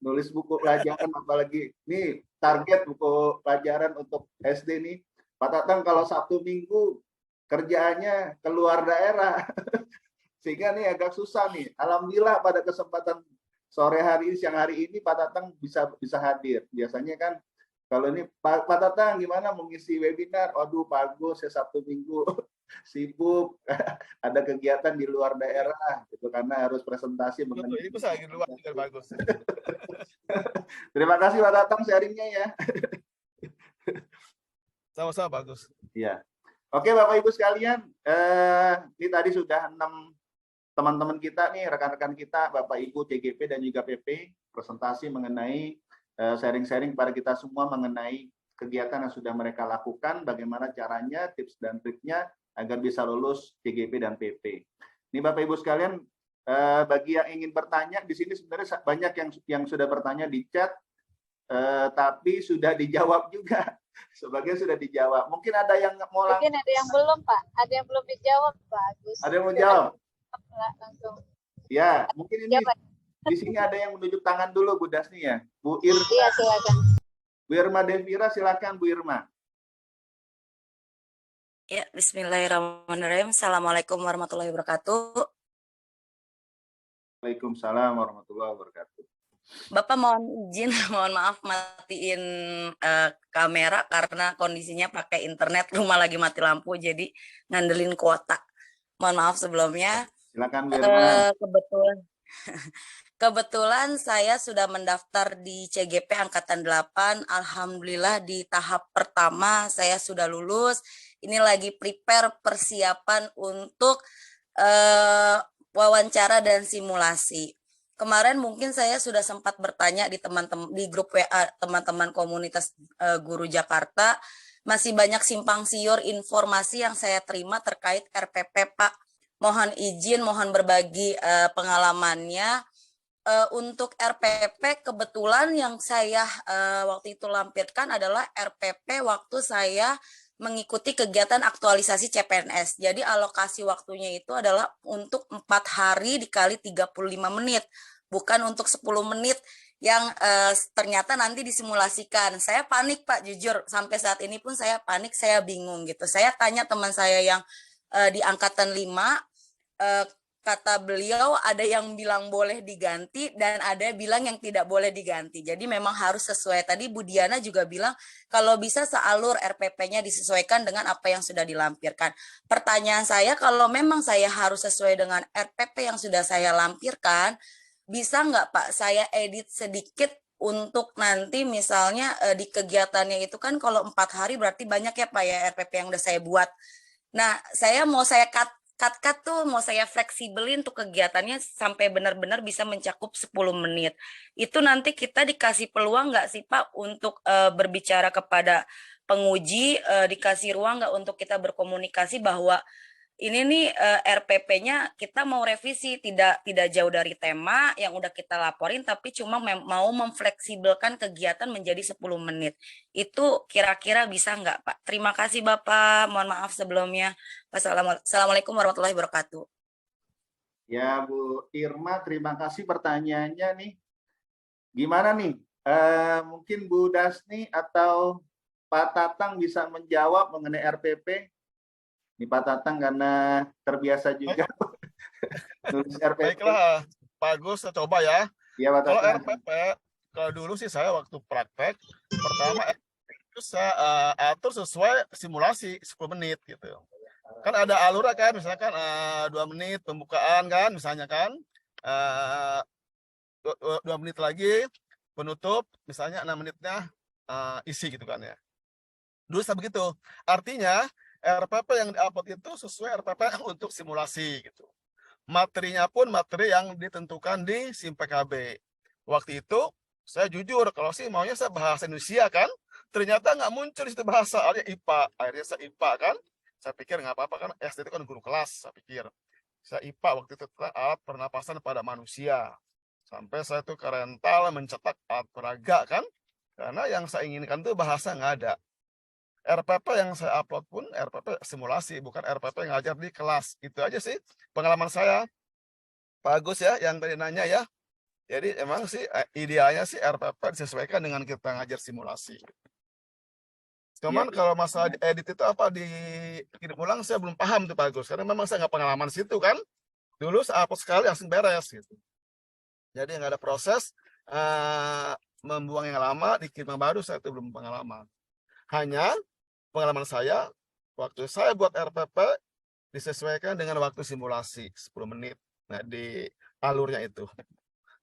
Nulis buku pelajaran, apalagi nih target buku pelajaran untuk SD nih. Pak Tatang kalau Sabtu Minggu kerjaannya keluar daerah. Sehingga nih agak susah nih. Alhamdulillah pada kesempatan sore hari, siang hari ini Pak Tatang bisa hadir. Biasanya kan kalau ini Pak Tatang gimana mengisi webinar? Aduh Pak Agus, saya Sabtu Minggu sibuk, ada kegiatan di luar daerah gitu karena harus presentasi mengenai. Ini bisa di luar juga bagus. Terima kasih Pak Tatang sharingnya ya. Sama-sama bagus. Iya. Oke Bapak Ibu sekalian, ini tadi sudah 6 teman-teman kita nih, rekan-rekan kita, Bapak Ibu CGP dan juga PP, presentasi mengenai sharing-sharing pada kita semua mengenai kegiatan yang sudah mereka lakukan, bagaimana caranya, tips dan triknya agar bisa lulus CGP dan PP. Ini Bapak Ibu sekalian, bagi yang ingin bertanya di sini sebenarnya banyak yang sudah bertanya di chat, tapi sudah dijawab juga. Sebagian sudah dijawab. Mungkin ada yang mau mungkin ada yang belum Pak, ada yang belum dijawab Pak Agus. Ada yang mau jawab? Langsung. Ya, mungkin ini di sini ada yang menunjuk tangan dulu Bu Dasni ya. Bu Irma. Iya, silakan. Bu Irma Devira, silakan Bu Irma. Ya, bismillahirrahmanirrahim. Assalamualaikum warahmatullahi wabarakatuh. Waalaikumsalam warahmatullahi wabarakatuh. Bapak mohon izin, mohon maaf matiin kamera karena kondisinya pakai internet, rumah lagi mati lampu, jadi ngandelin kuota. Mohon maaf sebelumnya. Silakan Bu Irma. Kebetulan saya sudah mendaftar di CGP Angkatan 8. Alhamdulillah di tahap pertama saya sudah lulus. Ini lagi prepare persiapan untuk wawancara dan simulasi. Kemarin mungkin saya sudah sempat bertanya di grup WA teman-teman komunitas guru Jakarta. Masih banyak simpang siur informasi yang saya terima terkait RPP, Pak. Mohon izin, mohon berbagi pengalamannya. Untuk RPP kebetulan yang saya waktu itu lampirkan adalah RPP waktu saya mengikuti kegiatan aktualisasi CPNS. Jadi alokasi waktunya itu adalah untuk 4 hari dikali 35 menit, bukan untuk 10 menit yang ternyata nanti disimulasikan. Saya panik Pak, jujur sampai saat ini pun saya panik, saya bingung gitu. Saya tanya teman saya yang di angkatan 5, kata beliau ada yang bilang boleh diganti dan ada bilang yang tidak boleh diganti. Jadi memang harus sesuai. Tadi Bu Diana juga bilang kalau bisa sealur RPP-nya disesuaikan dengan apa yang sudah dilampirkan. Pertanyaan saya, kalau memang saya harus sesuai dengan RPP yang sudah saya lampirkan, bisa nggak Pak saya edit sedikit untuk nanti misalnya di kegiatannya itu kan kalau 4 hari berarti banyak ya Pak ya RPP yang udah saya buat. Nah, saya mau saya cut tuh mau saya fleksibelin untuk kegiatannya sampai benar-benar bisa mencakup 10 menit. Itu nanti kita dikasih peluang nggak sih Pak untuk berbicara kepada penguji, dikasih ruang nggak untuk kita berkomunikasi bahwa ini nih RPP-nya kita mau revisi, tidak jauh dari tema yang udah kita laporin, tapi cuma mau memfleksibelkan kegiatan menjadi 10 menit. Itu kira-kira bisa nggak Pak? Terima kasih Bapak, mohon maaf sebelumnya. Assalamualaikum warahmatullahi wabarakatuh. Ya Bu Irma, terima kasih pertanyaannya nih. Gimana nih? Mungkin Bu Dasni atau Pak Tatang bisa menjawab mengenai RPP? Ini Pak Tatang karena terbiasa juga nulis RPP. Baiklah, Pak Agus, saya coba ya. Iya, Pak Kalau Tatang. RPP, kalau dulu sih saya waktu praktek, pertama itu saya atur sesuai simulasi 10 menit gitu. Kan ada alurnya kan, misalkan 2 menit pembukaan kan, misalnya kan, 2 menit lagi penutup, misalnya 6 menitnya isi gitu kan ya. Dulu saya begitu. Artinya RPP yang diupload itu sesuai RPP untuk simulasi gitu. Materinya pun materi yang ditentukan di SIM PKB. Waktu itu saya jujur kalau sih maunya saya bahasa Indonesia kan, ternyata nggak muncul di situ bahasa, akhirnya IPA. Akhirnya saya IPA kan. Saya pikir nggak apa-apa kan, SD itu kan guru kelas, saya pikir. Saya IPA waktu itu alat pernapasan pada manusia. Sampai saya tuh ke rental mencetak alat peraga kan, karena yang saya inginkan tuh bahasa nggak ada. RPP yang saya upload pun RPP simulasi, bukan RPP ngajar di kelas. Itu aja sih pengalaman saya. Pak Agus ya, yang tadi nanya ya. Jadi emang sih idealnya sih RPP disesuaikan dengan kita ngajar simulasi. Cuman kalau masalah edit itu apa dikirim ulang saya belum paham tuh Pak Agus. Karena memang saya nggak pengalaman situ kan. Dulu saya upload sekali langsung beres gitu. Jadi nggak ada proses membuang yang lama, dikirim yang baru, saya itu belum pengalaman. Hanya pengalaman saya, waktu saya buat RPP disesuaikan dengan waktu simulasi 10 menit. Nah, di alurnya itu,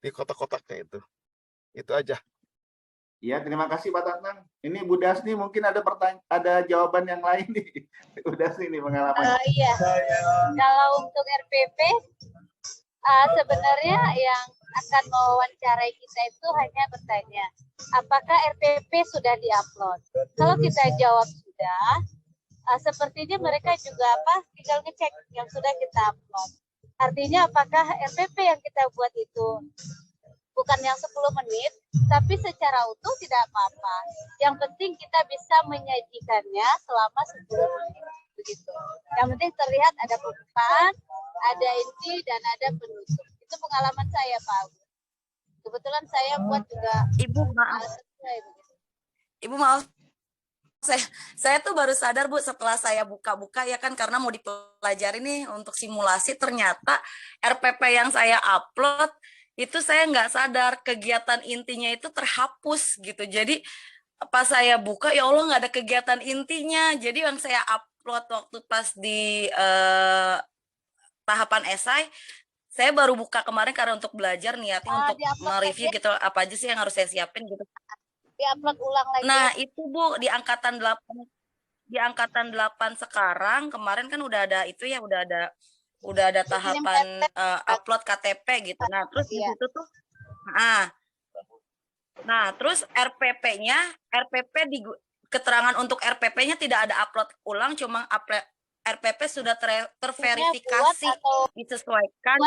di kotak-kotaknya itu. Itu aja. Ya, terima kasih Pak Tatang. Ini Bu Dasni mungkin ada jawaban yang lain nih. Bu Dasni nih pengalaman. Iya. Kalau untuk RPP, sebenarnya yang akan mewawancarai kita itu hanya bertanya, apakah RPP sudah diupload? Kalau kita jawab sudah, sepertinya mereka juga tinggal ngecek yang sudah kita upload. Artinya apakah RPP yang kita buat itu bukan yang 10 menit, tapi secara utuh tidak apa-apa. Yang penting kita bisa menyajikannya selama 10 menit. Begitu. Yang penting terlihat ada pembukaan, ada inti, dan ada penutup. Itu pengalaman saya, Pak. Kebetulan saya buat juga. Ibu maaf. Ibu maaf. Saya tuh baru sadar Bu setelah saya buka-buka ya kan, karena mau dipelajari nih untuk simulasi, ternyata RPP yang saya upload itu saya nggak sadar kegiatan intinya itu terhapus gitu. Jadi pas saya buka ya Allah nggak ada kegiatan intinya. Jadi yang saya upload waktu pas di tahapan esai, saya baru buka kemarin karena untuk belajar niatnya untuk mereview gitu apa aja sih yang harus saya siapin gitu. Diupload ulang lagi. Nah, itu Bu di angkatan 8 sekarang, kemarin kan udah ada itu ya, udah ada tahapan upload KTP gitu. Nah, terus di situ tuh nah, terus RPP di keterangan untuk RPP-nya tidak ada upload ulang, cuma RPP sudah terverifikasi, disesuaikan.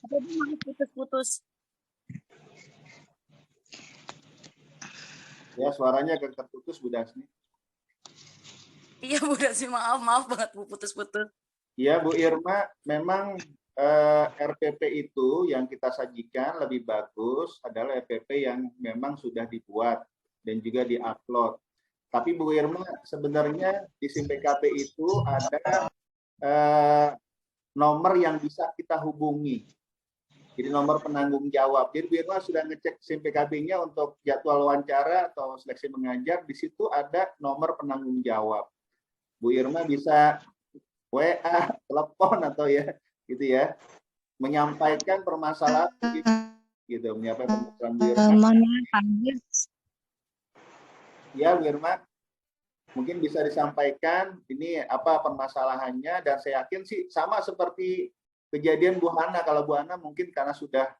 Tapi masih putus-putus. Ya, suaranya agak terputus Bu Dasni. Iya Bu Dasni, maaf banget Bu, putus-putus. Iya Bu Irma, memang RPP itu yang kita sajikan lebih bagus adalah RPP yang memang sudah dibuat dan juga diupload. Tapi Bu Irma, sebenarnya di SIM PKP itu ada nomor yang bisa kita hubungi. Jadi nomor penanggung jawab. Jadi Bu Irma sudah ngecek SIM PKB-nya untuk jadwal wawancara atau seleksi mengajar, di situ ada nomor penanggung jawab. Bu Irma bisa WA, telepon atau ya gitu ya, menyampaikan permasalahan gitu, menyampaikan permasalahan Bu Irma. Mohon maaf, Pak Agus. Ya Bu Irma, mungkin bisa disampaikan ini apa permasalahannya, dan saya yakin sih sama seperti kejadian Bu Hana. Kalau Bu Hana mungkin karena sudah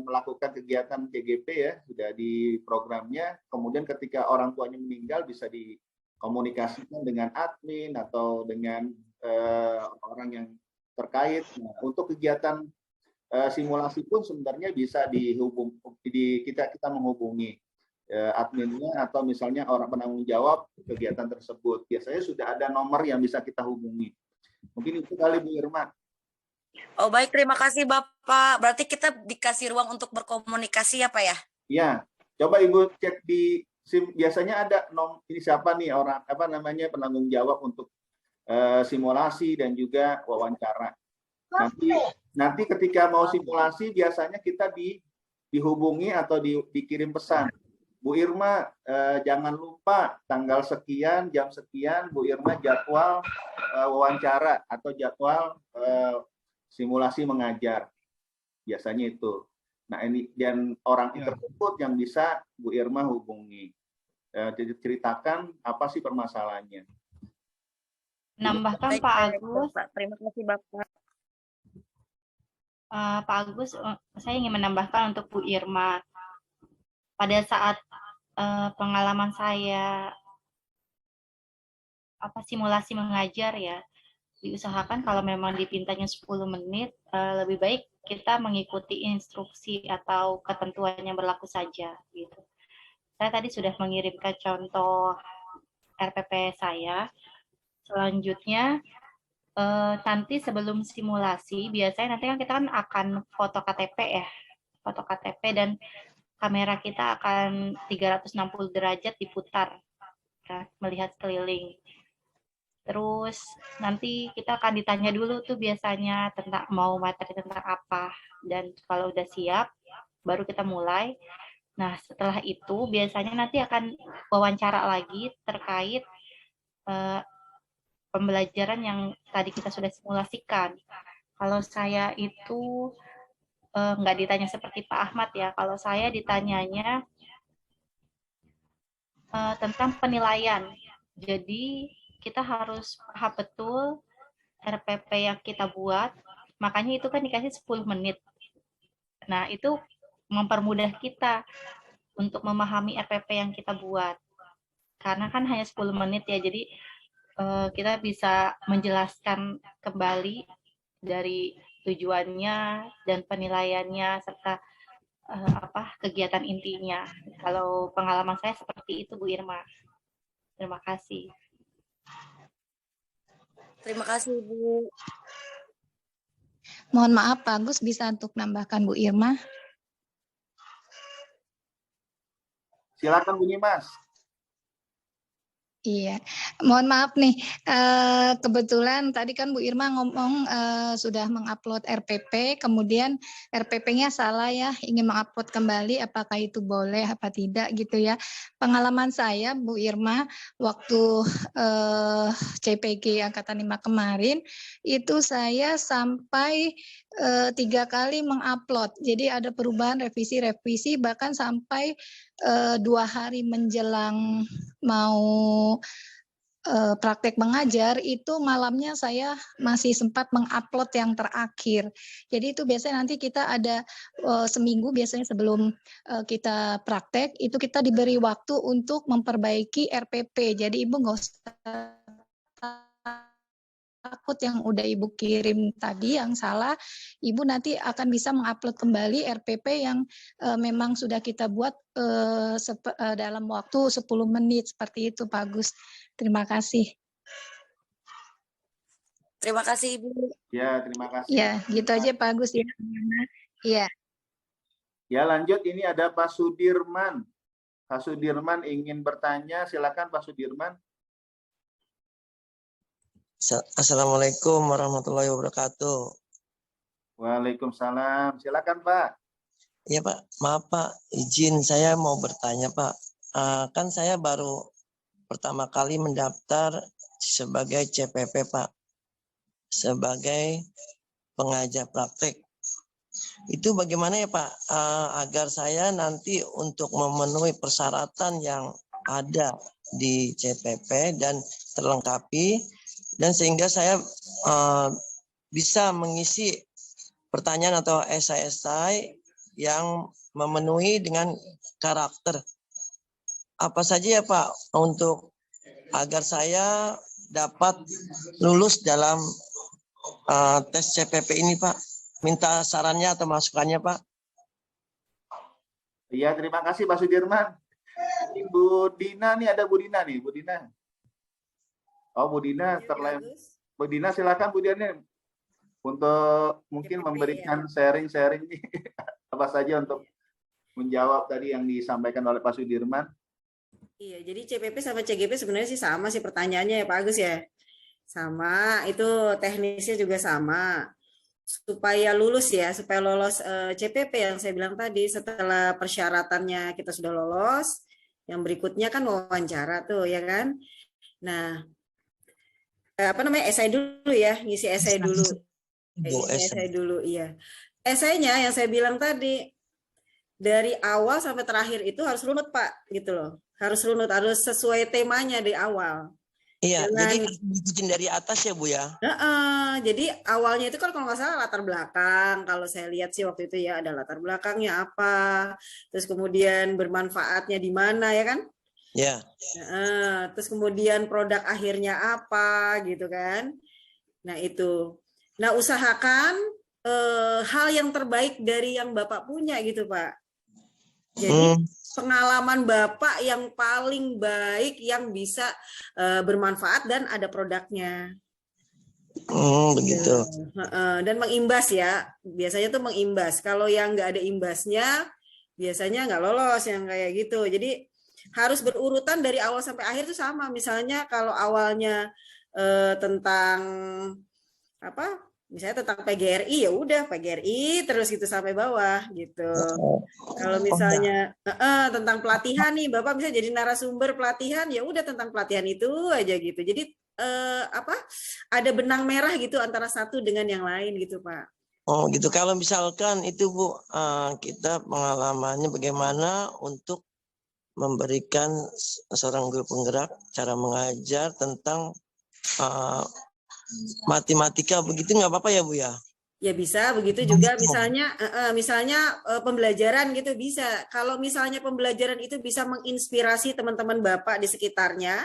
melakukan kegiatan TGP ya, sudah di programnya, kemudian ketika orang tuanya meninggal bisa dikomunikasikan dengan admin atau dengan orang yang terkait. Nah, untuk kegiatan simulasi pun sebenarnya bisa kita menghubungi adminnya atau misalnya orang penanggung jawab kegiatan tersebut. Biasanya sudah ada nomor yang bisa kita hubungi. Mungkin itu kali Bu Irma. Oh baik, terima kasih Bapak. Berarti kita dikasih ruang untuk berkomunikasi ya Pak ya? Ya, coba Ibu cek di SIM, biasanya ada ini siapa nih orang penanggung jawab untuk simulasi dan juga wawancara. Nanti ketika mau simulasi biasanya kita dihubungi atau dikirim pesan. Bu Irma, jangan lupa tanggal sekian, jam sekian, Bu Irma jadwal wawancara atau jadwal simulasi mengajar. Biasanya itu. Nah ini, dan orang tersebut yang bisa Bu Irma hubungi. Ceritakan apa sih permasalahannya. Menambahkan Baik, Pak baik, Agus, Bapak. Terima kasih Bapak. Pak Agus, saya ingin menambahkan untuk Bu Irma. Pada saat pengalaman saya simulasi mengajar ya, diusahakan kalau memang dipintanya 10 menit, lebih baik kita mengikuti instruksi atau ketentuan yang berlaku saja gitu. Saya tadi sudah mengirimkan contoh RPP saya. Selanjutnya nanti sebelum simulasi biasanya nanti kan kita akan foto KTP ya, foto KTP, dan kamera kita akan 360 derajat diputar ya, melihat sekeliling. Terus nanti kita akan ditanya dulu tuh biasanya tentang mau materi tentang apa, dan kalau udah siap baru kita mulai. Nah setelah itu biasanya nanti akan wawancara lagi terkait pembelajaran yang tadi kita sudah simulasikan. Kalau saya itu nggak ditanya seperti Pak Ahmad ya, kalau saya ditanyanya tentang penilaian. Jadi kita harus paham betul RPP yang kita buat, makanya itu kan dikasih 10 menit. Nah, itu mempermudah kita untuk memahami RPP yang kita buat. Karena kan hanya 10 menit ya, jadi kita bisa menjelaskan kembali dari tujuannya dan penilaiannya serta kegiatan intinya. Kalau pengalaman saya seperti itu Bu Irma. Terima kasih. Terima kasih Bu. Mohon maaf Pak Agus, bisa untuk nambahkan Bu Irma? Silakan bunyi Mas. Iya, mohon maaf nih, kebetulan tadi kan Bu Irma ngomong sudah mengupload RPP, kemudian RPP-nya salah ya, ingin mengupload kembali, apakah itu boleh apa tidak gitu ya. Pengalaman saya Bu Irma, waktu CPG Angkatan 5 kemarin, itu saya sampai 3 kali mengupload, jadi ada perubahan revisi, bahkan sampai 2 hari menjelang mau praktek mengajar itu malamnya saya masih sempat mengupload yang terakhir. Jadi itu biasanya nanti kita ada seminggu biasanya sebelum kita praktek itu kita diberi waktu untuk memperbaiki RPP. Jadi Ibu nggak usah takut yang udah Ibu kirim tadi yang salah, Ibu nanti akan bisa mengupload kembali RPP yang memang sudah kita buat dalam waktu 10 menit seperti itu Pak Agus. Terima kasih. Terima kasih Ibu. Ya, terima kasih. Ya, gitu aja Pak Agus ya. Iya. Ya, lanjut. Ini ada Pak Sudirman. Pak Sudirman ingin bertanya. Silakan Pak Sudirman. Assalamualaikum warahmatullahi wabarakatuh. Waalaikumsalam. Silakan Pak. Iya Pak, maaf Pak, izin saya mau bertanya Pak. Kan saya baru pertama kali mendaftar sebagai CPP Pak, sebagai pengajar praktek. Itu bagaimana ya Pak, agar saya nanti untuk memenuhi persyaratan yang ada di CPP dan terlengkapi, dan sehingga saya bisa mengisi pertanyaan atau esai-esai yang memenuhi dengan karakter. Apa saja ya Pak untuk agar saya dapat lulus dalam tes CPP ini Pak? Minta sarannya atau masukannya Pak. Iya, terima kasih Pak Sudirman. Ibu Dina nih, ada Bu Dina nih, Bu Dina. Oh, Bu Dina terlempar. Bu Dina silakan Bu Dina untuk mungkin memberikan sharing-sharing nih apa saja untuk menjawab tadi yang disampaikan oleh Pak Sudirman. Iya, jadi CPP sama CGP sebenarnya sih sama sih pertanyaannya ya Pak Agus ya. Sama, itu teknisnya juga sama. Supaya lulus ya, supaya lolos CPP yang saya bilang tadi, setelah persyaratannya kita sudah lolos, yang berikutnya kan wawancara tuh ya kan. Nah, apa namanya, esai dulu ya, ngisi esai dulu. Esai dulu, iya. Esainya yang saya bilang tadi, dari awal sampai terakhir itu harus runut Pak, gitu loh. Harus runut, harus sesuai temanya di awal. Iya, jadi bikin dari atas ya Bu ya? Jadi awalnya itu kan kalau nggak salah latar belakang, kalau saya lihat sih waktu itu ya ada latar belakangnya apa, terus kemudian bermanfaatnya di mana ya kan? Ya. Terus kemudian produk akhirnya apa gitu kan? Nah itu. Nah usahakan hal yang terbaik dari yang Bapak punya gitu Pak. Jadi pengalaman Bapak yang paling baik yang bisa bermanfaat dan ada produknya. Begitu. Dan mengimbas ya, biasanya tuh mengimbas. Kalau yang nggak ada imbasnya, biasanya nggak lolos yang kayak gitu. Jadi harus berurutan dari awal sampai akhir tuh sama. Misalnya kalau awalnya tentang apa? Misalnya tentang PGRI ya udah PGRI terus gitu sampai bawah gitu. Kalau misalnya tentang pelatihan nih Bapak bisa jadi narasumber pelatihan ya udah tentang pelatihan itu aja gitu. Jadi ada benang merah gitu antara satu dengan yang lain gitu Pak. Oh gitu. Kalau misalkan itu Bu, kita pengalamannya bagaimana untuk memberikan seorang guru penggerak cara mengajar tentang matematika begitu nggak apa-apa ya Bu ya? Ya bisa begitu juga misalnya pembelajaran gitu bisa. Kalau misalnya pembelajaran itu bisa menginspirasi teman-teman Bapak di sekitarnya,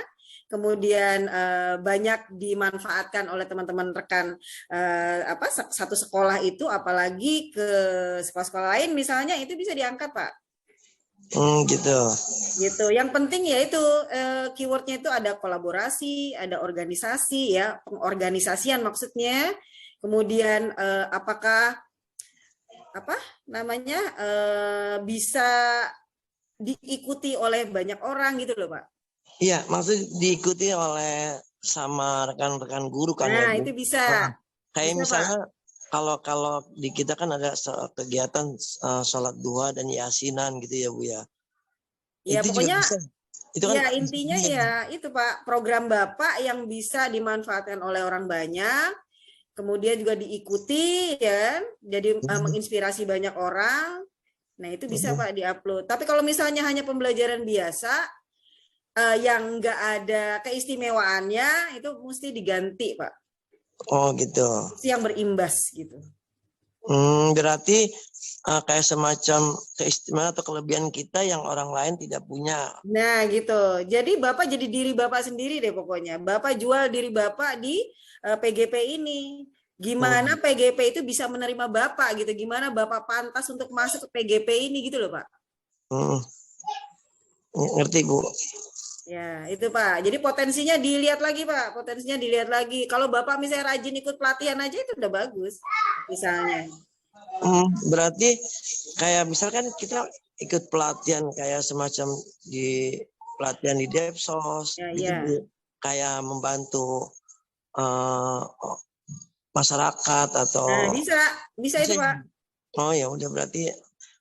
kemudian banyak dimanfaatkan oleh teman-teman rekan satu sekolah itu, apalagi ke sekolah-sekolah lain misalnya itu bisa diangkat Pak. Gitu. Yang penting ya itu keywordnya itu ada kolaborasi, ada organisasi ya, pengorganisasian maksudnya. Kemudian apakah bisa diikuti oleh banyak orang gitu loh Pak. Iya, maksud diikuti oleh sama rekan-rekan guru kan ya Bu? Itu bisa. Kayak bisa, misalnya Pak. Kalau di kita kan ada kegiatan sholat duha dan yasinan gitu ya Bu ya. Ya itu pokoknya juga bisa. Itu kan ya intinya ya itu Pak, program Bapak yang bisa dimanfaatkan oleh orang banyak, kemudian juga diikuti ya, jadi menginspirasi banyak orang. Nah itu bisa Pak diupload. Tapi kalau misalnya hanya pembelajaran biasa yang nggak ada keistimewaannya itu mesti diganti Pak. Oh gitu. Yang berimbas gitu. Berarti kayak semacam keistimewaan atau kelebihan kita yang orang lain tidak punya. Nah gitu. Jadi Bapak jadi diri Bapak sendiri deh pokoknya. Bapak jual diri Bapak di PGP ini. Gimana PGP itu bisa menerima Bapak gitu. Gimana Bapak pantas untuk masuk ke PGP ini gitu loh Pak. Ngerti Bu. Ya, itu Pak. Jadi potensinya dilihat lagi Pak, potensinya dilihat lagi. Kalau Bapak misalnya rajin ikut pelatihan aja itu udah bagus, misalnya. Berarti kayak misalkan kita ikut pelatihan kayak semacam di pelatihan di Depsos, Ya, itu ya. kayak membantu masyarakat atau Nah, bisa itu Pak. Oh ya udah berarti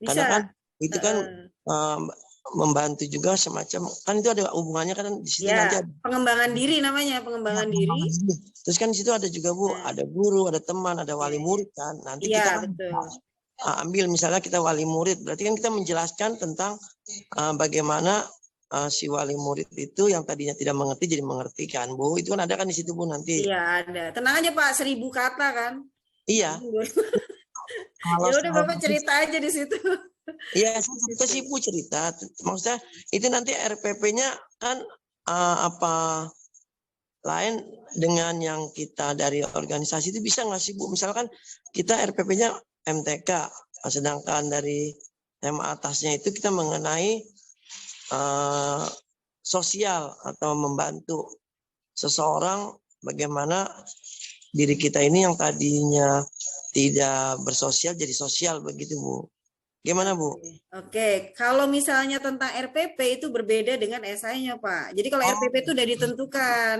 Bisa. karena kan itu kan membantu juga semacam kan itu ada hubungannya kan di situ Ya, nanti ada pengembangan diri namanya, pengembangan diri. Terus kan di situ ada juga Bu, ada guru, ada teman, ada wali murid kan. Nanti Iya, kita kan betul. ambil misalnya kita wali murid, berarti kan kita menjelaskan tentang bagaimana si wali murid itu yang tadinya tidak mengerti jadi mengerti kan Bu. Itu kan ada kan di situ Bu nanti. Iya, ada. Tenang aja Pak, 1000 kata kan. Iya. Ya udah Bapak cerita aja di situ. Iya, saya sih Bu cerita. Maksudnya itu nanti RPP-nya kan apa lain dengan yang kita dari organisasi itu bisa nggak sih Bu? Misalkan kita RPP-nya MTK, sedangkan dari tema atasnya itu kita mengenai sosial atau membantu seseorang bagaimana diri kita ini yang tadinya tidak bersosial jadi sosial begitu Bu. Gimana Bu? Oke, kalau misalnya tentang RPP itu berbeda dengan esainya Pak. Jadi kalau RPP itu udah ditentukan.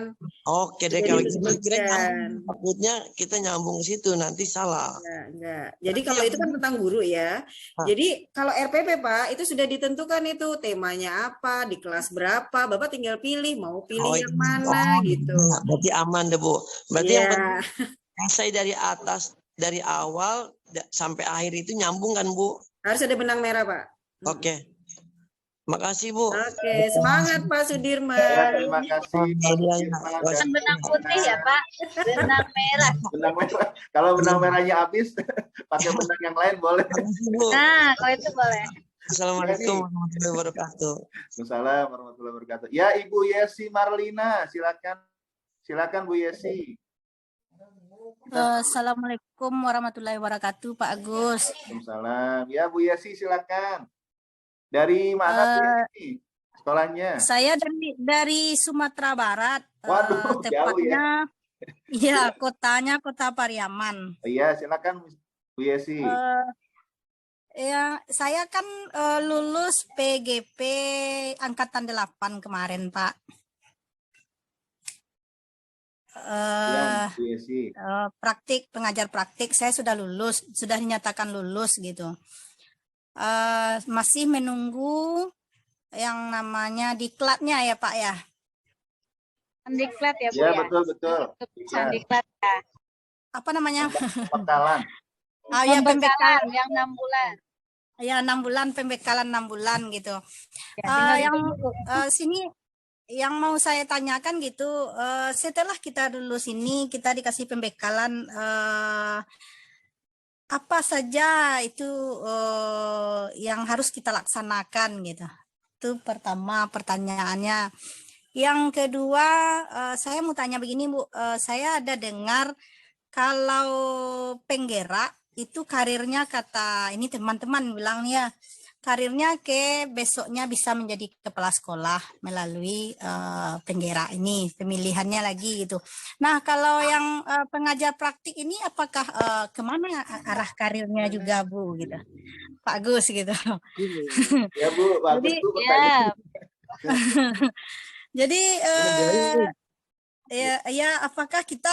Oke deh kalau gitu takutnya kita nyambung ke situ nanti salah. Enggak. Jadi kalau itu kan tentang guru ya. Jadi kalau RPP Pak itu sudah ditentukan itu temanya apa, di kelas berapa, Bapak tinggal pilih mau pilih yang mana gitu. Berarti aman deh Bu. Berarti yang penting esai dari atas dari awal sampai akhir itu nyambung kan Bu? Harus ada benang merah Pak. Oke. Makasih Bu. Oke, semangat Pak Sudirman. Ya, terima kasih Pak Sudirman. Benang putih ya Pak, benang merah. Benang merah. Kalau benang merahnya habis, pakai benang yang lain boleh. Nah, kalau itu boleh. Assalamualaikum warahmatullahi wabarakatuh. Waalaikumsalam warahmatullahi wabarakatuh. Ya Ibu Yesi Marlina, silakan. Silakan Bu Yesi. Assalamualaikum warahmatullahi wabarakatuh, Pak Agus. Waalaikumsalam. Ya Bu Yesi silakan. Dari mana Bu Yesi sekolahnya? Saya dari Sumatera Barat. Waduh, jauh ya. Iya, kotanya Kota Pariaman. Iya, silakan Bu Yesi. Ya, saya kan lulus PGP angkatan 8 kemarin, Pak. Pengajar praktik saya sudah lulus, sudah dinyatakan lulus gitu. Masih menunggu yang namanya diklatnya ya Pak ya. Diklat ya Bu ya? Ya, betul. Diklat ya. Apa namanya? Pembekalan. Ya pembekalan yang 6 bulan. Ya 6 bulan, pembekalan 6 bulan gitu. Sini yang mau saya tanyakan gitu, setelah kita lulus ini kita dikasih pembekalan apa saja itu yang harus kita laksanakan gitu. Itu pertama pertanyaannya. Yang kedua saya mau tanya begini Bu, saya ada dengar kalau penggerak itu karirnya kata ini teman-teman bilang ya, karirnya besoknya bisa menjadi kepala sekolah melalui penggerak ini, pemilihannya lagi gitu. Nah kalau yang pengajar praktik ini apakah kemana arah karirnya juga Bu gitu, Pak Gus gitu. Ya Bu, bagus Bu pertanyaan. Jadi ya apakah kita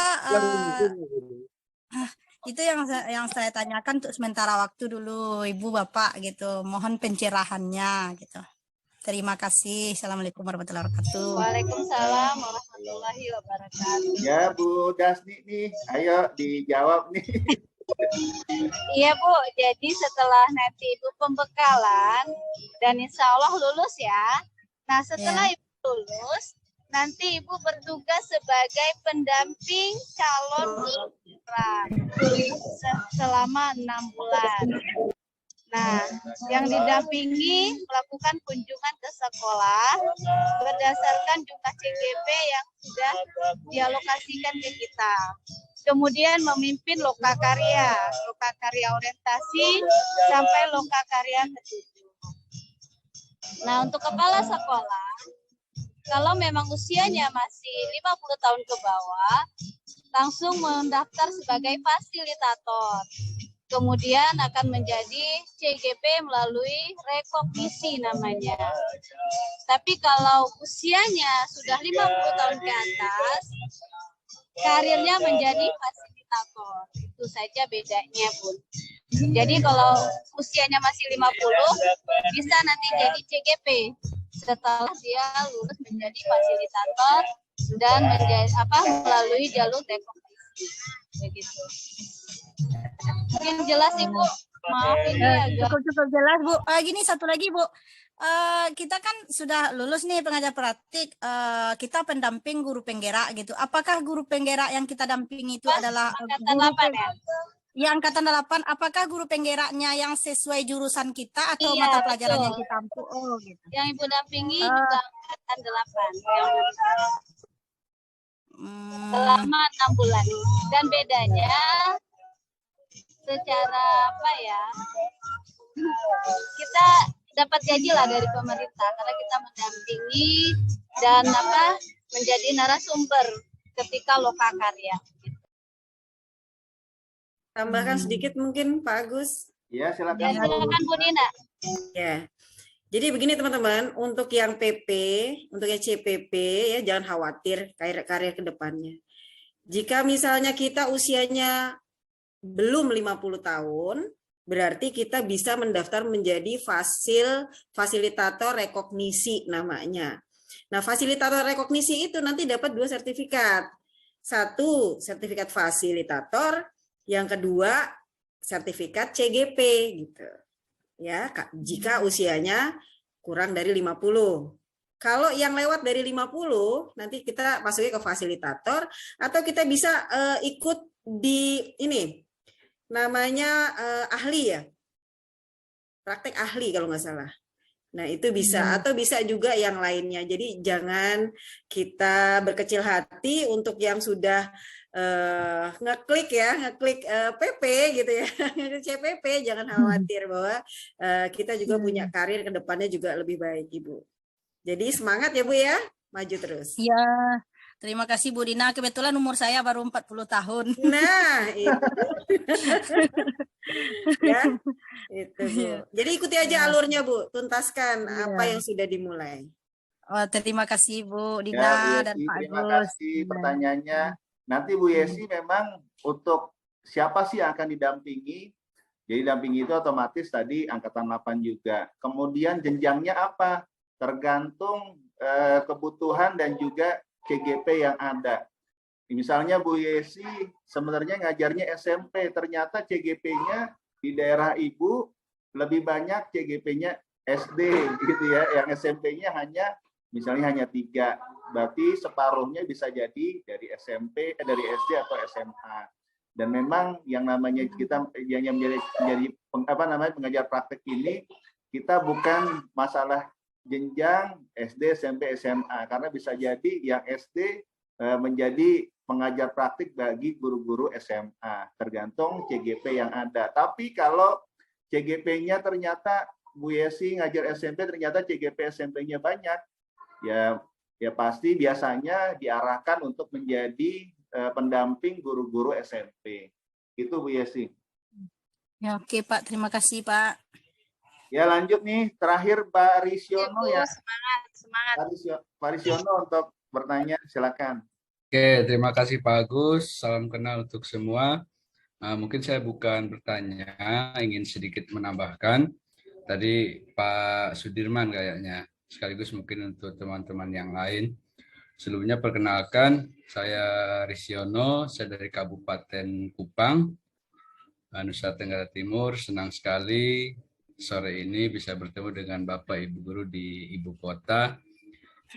itu yang saya tanyakan untuk sementara waktu dulu Ibu Bapak gitu. Mohon pencerahannya gitu. Terima kasih. Assalamualaikum warahmatullahi wabarakatuh. Waalaikumsalam warahmatullahi wabarakatuh. Ya Bu Dasni nih, ayo dijawab nih. Iya Bu, jadi setelah nanti Ibu pembekalan dan insya Allah lulus ya. Nah setelah Ibu lulus, nanti Ibu bertugas sebagai pendamping calon penggerak selama 6 bulan. Nah, yang didampingi melakukan kunjungan ke sekolah berdasarkan jumlah CGP yang sudah dialokasikan ke kita. Kemudian memimpin lokakarya orientasi sampai lokakarya ke-7. Nah, untuk kepala sekolah kalau memang usianya masih 50 tahun ke bawah, langsung mendaftar sebagai fasilitator. Kemudian akan menjadi CGP melalui rekognisi namanya. Tapi kalau usianya sudah 50 tahun ke atas, karirnya menjadi fasilitator. Itu saja bedanya, Bun. Jadi kalau usianya masih 50, bisa nanti jadi CGP. Setelah dia lulus menjadi fasilitator dan melalui jalur rekognisi. Begitu. Mungkin jelas Ibu. Maaf ini agak Cukup jelas Bu. Gini satu lagi Bu. Kita kan sudah lulus nih pengajar praktik. Kita pendamping guru penggerak gitu. Apakah guru penggerak yang kita dampingi itu adalah angkatan guru 8 ya? Ya, angkatan 8, apakah guru penggeraknya yang sesuai jurusan kita atau Iya, mata pelajaran betul. yang kita ampu? Oh, gitu. Yang Ibu dampingi juga angkatan 8. Selama 6 bulan. Dan bedanya secara apa ya? Kita dapat gaji lah dari pemerintah karena kita mendampingi dan menjadi narasumber ketika lokakarya. Tambahkan sedikit mungkin Pak Agus. Ya, silakan. Ya, silakan Bu Dina. Ya. Jadi begini teman-teman, untuk yang PP, untuk yang CPP ya jangan khawatir karir ke depannya. Jika misalnya kita usianya belum 50 tahun, berarti kita bisa mendaftar menjadi fasilitator rekognisi namanya. Nah, fasilitator rekognisi itu nanti dapat 2 sertifikat. 1, sertifikat fasilitator, yang kedua sertifikat CGP gitu. Ya, jika usianya kurang dari 50. Kalau yang lewat dari 50, nanti kita masuknya ke fasilitator atau kita bisa ikut di ini namanya ahli ya. Praktek ahli kalau nggak salah. Nah, itu bisa atau bisa juga yang lainnya. Jadi jangan kita berkecil hati untuk yang sudah ngeklik PP gitu ya, CPP, jangan khawatir bahwa kita juga punya karir ke depannya juga lebih baik Ibu. Jadi semangat ya Bu ya, maju terus. Iya, terima kasih Bu Dina. Kebetulan umur saya baru 40 tahun. Nah, itu. Ya, itu Bu. Jadi ikuti aja alurnya Bu, tuntaskan apa yang sudah dimulai. Oh, terima kasih Bu Ya, Dina Bu dan Yesi, Pak terima Agus. kasih pertanyaannya. Nanti Bu Yesi memang untuk siapa sih yang akan didampingi? Jadi dampingi itu otomatis tadi angkatan 8 juga. Kemudian jenjangnya apa? Tergantung kebutuhan dan juga CGP yang ada. Misalnya Bu Yesi sebenarnya ngajarnya SMP, ternyata CGP-nya di daerah Ibu lebih banyak CGP-nya SD gitu ya, yang SMP-nya misalnya hanya 3. Berarti separuhnya bisa jadi dari SMP, dari SD atau SMA. Dan memang yang namanya kita yang menjadi pengajar praktek ini, kita bukan masalah jenjang SD, SMP, SMA, karena bisa jadi yang SD menjadi pengajar praktik bagi guru-guru SMA, tergantung CGP yang ada. Tapi kalau CGP-nya ternyata Bu Yesi ngajar SMP, ternyata CGP SMP-nya banyak, ya pasti biasanya diarahkan untuk menjadi pendamping guru-guru SMP. Itu Bu Yesi. Ya, oke Pak, terima kasih Pak. Ya, lanjut nih, terakhir Pak Risiono ya. Semangat. Pak Risiono untuk bertanya, silakan. Oke, terima kasih Pak Agus. Salam kenal untuk semua. Mungkin saya bukan bertanya, ingin sedikit menambahkan. Tadi Pak Sudirman kayaknya, sekaligus mungkin untuk teman-teman yang lain. Sebelumnya perkenalkan, saya Risiono, saya dari Kabupaten Kupang, Nusa Tenggara Timur. Senang sekali sore ini bisa bertemu dengan Bapak Ibu Guru di Ibu Kota.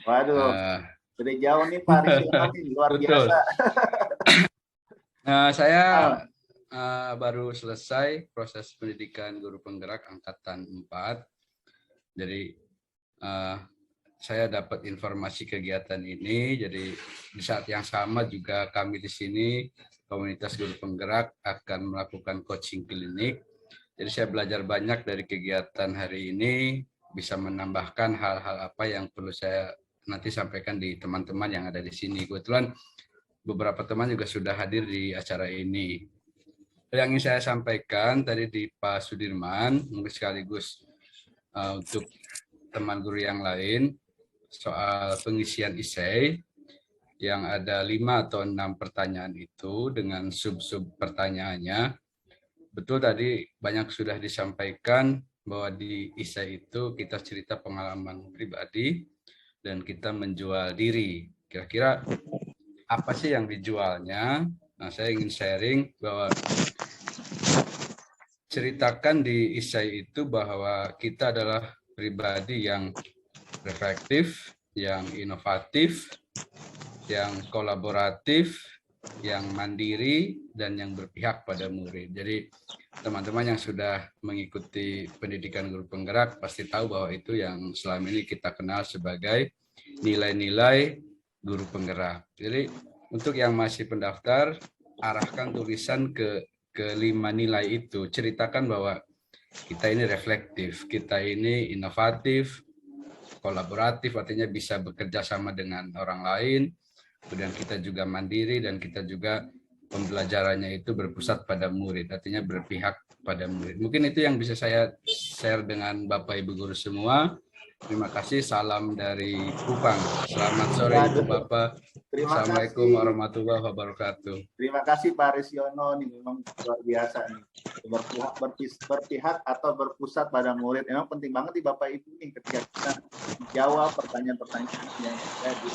Waduh, sudah jauh nih Pak Risiono, luar biasa. Saya baru selesai proses pendidikan guru penggerak angkatan 4. Jadi saya dapat informasi kegiatan ini. Jadi di saat yang sama juga kami di sini komunitas guru penggerak akan melakukan coaching klinik. Jadi saya belajar banyak dari kegiatan hari ini, bisa menambahkan hal-hal apa yang perlu saya nanti sampaikan di teman-teman yang ada di sini. Kebetulan beberapa teman juga sudah hadir di acara ini. Yang ingin saya sampaikan tadi di Pak Sudirman, mungkin sekaligus untuk teman guru yang lain, soal pengisian esai yang ada 5 atau 6 pertanyaan itu dengan sub-sub pertanyaannya. Betul tadi banyak sudah disampaikan bahwa di esai itu kita cerita pengalaman pribadi dan kita menjual diri. Kira-kira apa sih yang dijualnya? Nah, saya ingin sharing bahwa ceritakan di esai itu bahwa kita adalah pribadi yang reflektif, yang inovatif, yang kolaboratif, yang mandiri, dan yang berpihak pada murid. Jadi teman-teman yang sudah mengikuti pendidikan guru penggerak pasti tahu bahwa itu yang selama ini kita kenal sebagai nilai-nilai guru penggerak. Jadi untuk yang masih pendaftar, arahkan tulisan ke 5 nilai itu. Ceritakan bahwa kita ini reflektif, kita ini inovatif, kolaboratif, artinya bisa bekerja sama dengan orang lain, kemudian kita juga mandiri, dan kita juga pembelajarannya itu berpusat pada murid, artinya berpihak pada murid. Mungkin itu yang bisa saya share dengan Bapak Ibu guru semua. Terima kasih, salam dari Kupang. Selamat sore Ibu Bapak. Assalamualaikum warahmatullahi wabarakatuh. Terima kasih Pak Resyono, nih memang luar biasa nih. Berpihak atau berpusat pada murid. Memang penting banget nih Bapak Ibu nih ketika kita jawab pertanyaan-pertanyaan yang terjadi.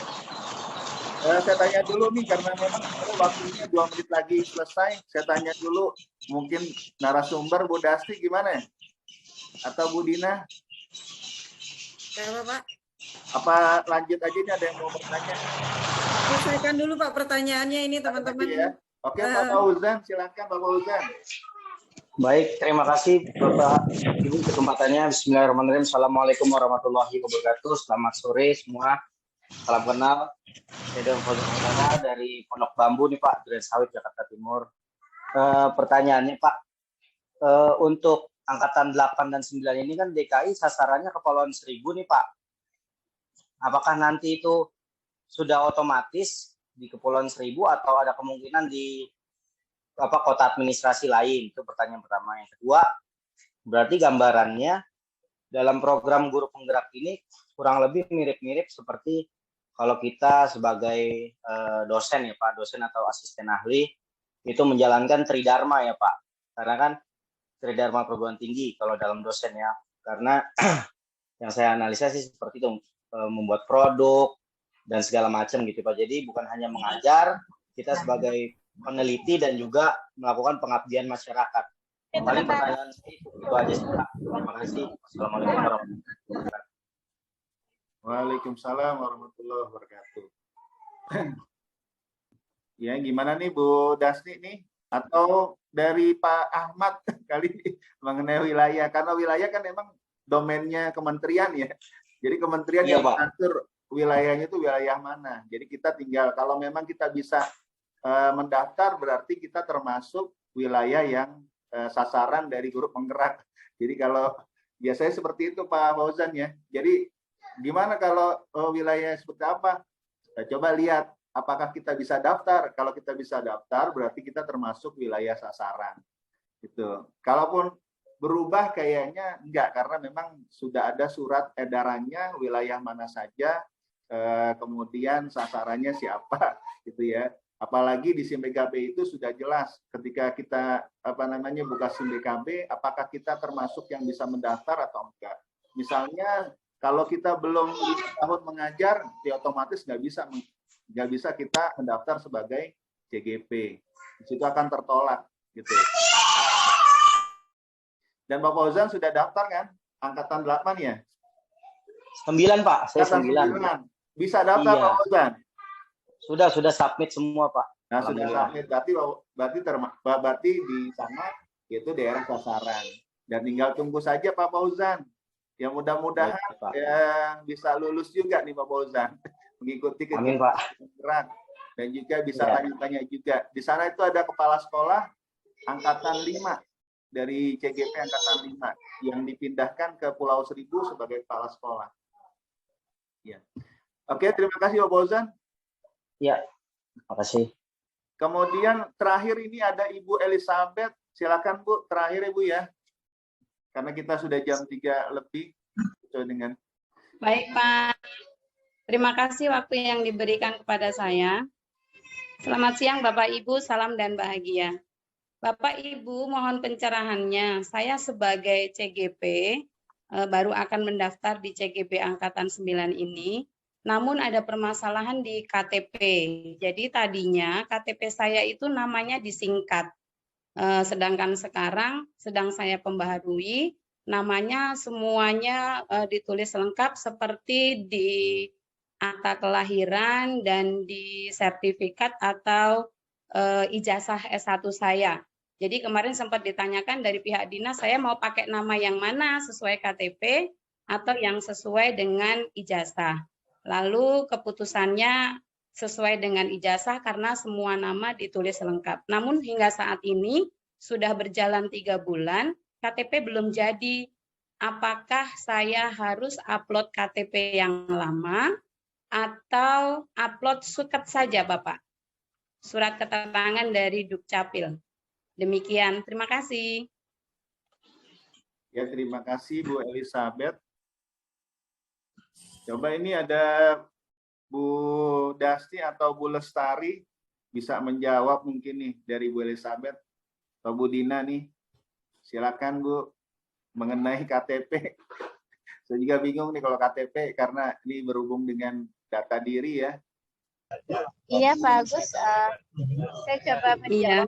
Saya tanya dulu nih, karena memang waktunya 2 menit lagi selesai. Saya tanya dulu, mungkin narasumber Bu Dasti gimana ya? Atau Bu Dina? Siapa Pak? Apa lanjut aja nih, ada yang mau bertanya? Selesaikan dulu Pak pertanyaannya ini teman-teman. Ya. Oke, Pak Fauzan, silakan Pak Fauzan. Baik, terima kasih Bapak Ibu kesempatannya. Bismillahirrahmanirrahim. Assalamualaikum warahmatullahi wabarakatuh. Selamat sore semua. Salam kenal. Saya Fauzan dari Pondok Bambu nih Pak, Duren Sawit, Jakarta Timur. Pertanyaannya Pak, untuk angkatan 8 dan 9 ini kan DKI sasarannya Kepulauan Seribu nih Pak. Apakah nanti itu sudah otomatis di Kepulauan Seribu atau ada kemungkinan di kota administrasi lain? Itu pertanyaan pertama. Yang kedua, berarti gambarannya dalam program guru penggerak ini kurang lebih mirip-mirip seperti kalau kita sebagai dosen ya Pak, dosen atau asisten ahli itu menjalankan tridharma ya Pak. Karena kan tridharma perguruan tinggi kalau dalam dosen ya. Karena yang saya analisa sih seperti itu, membuat produk dan segala macam gitu Pak. Jadi bukan hanya mengajar, kita sebagai peneliti dan juga melakukan pengabdian masyarakat. Paling pertanyaan itu aja sih Pak. Terima kasih. Assalamualaikum warahmatullahi wabarakatuh. Waalaikumsalam warahmatullahi wabarakatuh. Ya, gimana nih Bu Dasti nih? Atau dari Pak Ahmad kali mengenai wilayah, karena wilayah kan memang domainnya kementerian ya. Jadi kementerian yang mengatur wilayahnya itu wilayah mana. Jadi kita tinggal, kalau memang kita bisa mendaftar, berarti kita termasuk wilayah yang sasaran dari guru penggerak. Jadi kalau biasanya seperti itu Pak Fauzan ya. Jadi gimana kalau wilayah seperti apa? Coba lihat apakah kita bisa daftar. Kalau kita bisa daftar, berarti kita termasuk wilayah sasaran. Gitu. Kalaupun berubah kayaknya enggak, karena memang sudah ada surat edarannya wilayah mana saja, kemudian sasarannya siapa, gitu ya. Apalagi di SIM BKB itu sudah jelas ketika kita buka SIM BKB, apakah kita termasuk yang bisa mendaftar atau enggak. Misalnya kalau kita belum 5 tahun mengajar, ya otomatis nggak bisa kita mendaftar sebagai CGP. Di situ akan tertolak, gitu. Dan Pak Fauzan sudah daftar kan? Angkatan 8 ya? 9 Pak, saya 9. Bisa daftar iya. Pak Fauzan? Sudah submit semua Pak. Nah sudah submit, berarti di sana itu daerah sasaran. Dan tinggal tunggu saja Pak Fauzan. Ya mudah-mudahan yang bisa lulus juga nih Pak Fauzan. Mengikuti kegiatan dan juga bisa tanya-tanya juga. Di sana itu ada kepala sekolah angkatan 5 dari CGP angkatan 5 yang dipindahkan ke Pulau Seribu sebagai kepala sekolah. Ya. Oke, terima kasih Pak Fauzan. Ya, makasih. Kemudian terakhir ini ada Ibu Elizabeth. Silakan Bu, terakhir Ibu ya. Karena kita sudah jam 3 lebih sesuai dengan. Baik Pak, terima kasih waktu yang diberikan kepada saya. Selamat siang Bapak Ibu, salam dan bahagia. Bapak Ibu mohon pencerahannya. Saya sebagai CGP baru akan mendaftar di CGP Angkatan 9 ini. Namun ada permasalahan di KTP. Jadi tadinya KTP saya itu namanya disingkat. Sedangkan sekarang sedang saya pembaharui, namanya semuanya ditulis lengkap seperti di akta kelahiran dan di sertifikat atau ijazah S1 saya. Jadi kemarin sempat ditanyakan dari pihak dinas, saya mau pakai nama yang mana sesuai KTP atau yang sesuai dengan ijazah. Lalu keputusannya sesuai dengan ijazah karena semua nama ditulis lengkap. Namun hingga saat ini sudah berjalan 3 bulan, KTP belum jadi. Apakah saya harus upload KTP yang lama atau upload suket saja, Bapak? Surat keterangan dari Dukcapil. Demikian, terima kasih. Ya, terima kasih Bu Elizabeth. Coba ini ada Bu Dasti atau Bu Lestari bisa menjawab mungkin nih dari Bu Elizabeth atau Bu Dina nih. Silakan Bu mengenai KTP. Saya juga bingung nih kalau KTP karena ini berhubung dengan data diri ya. Iya Pak Agus, saya coba menjawab.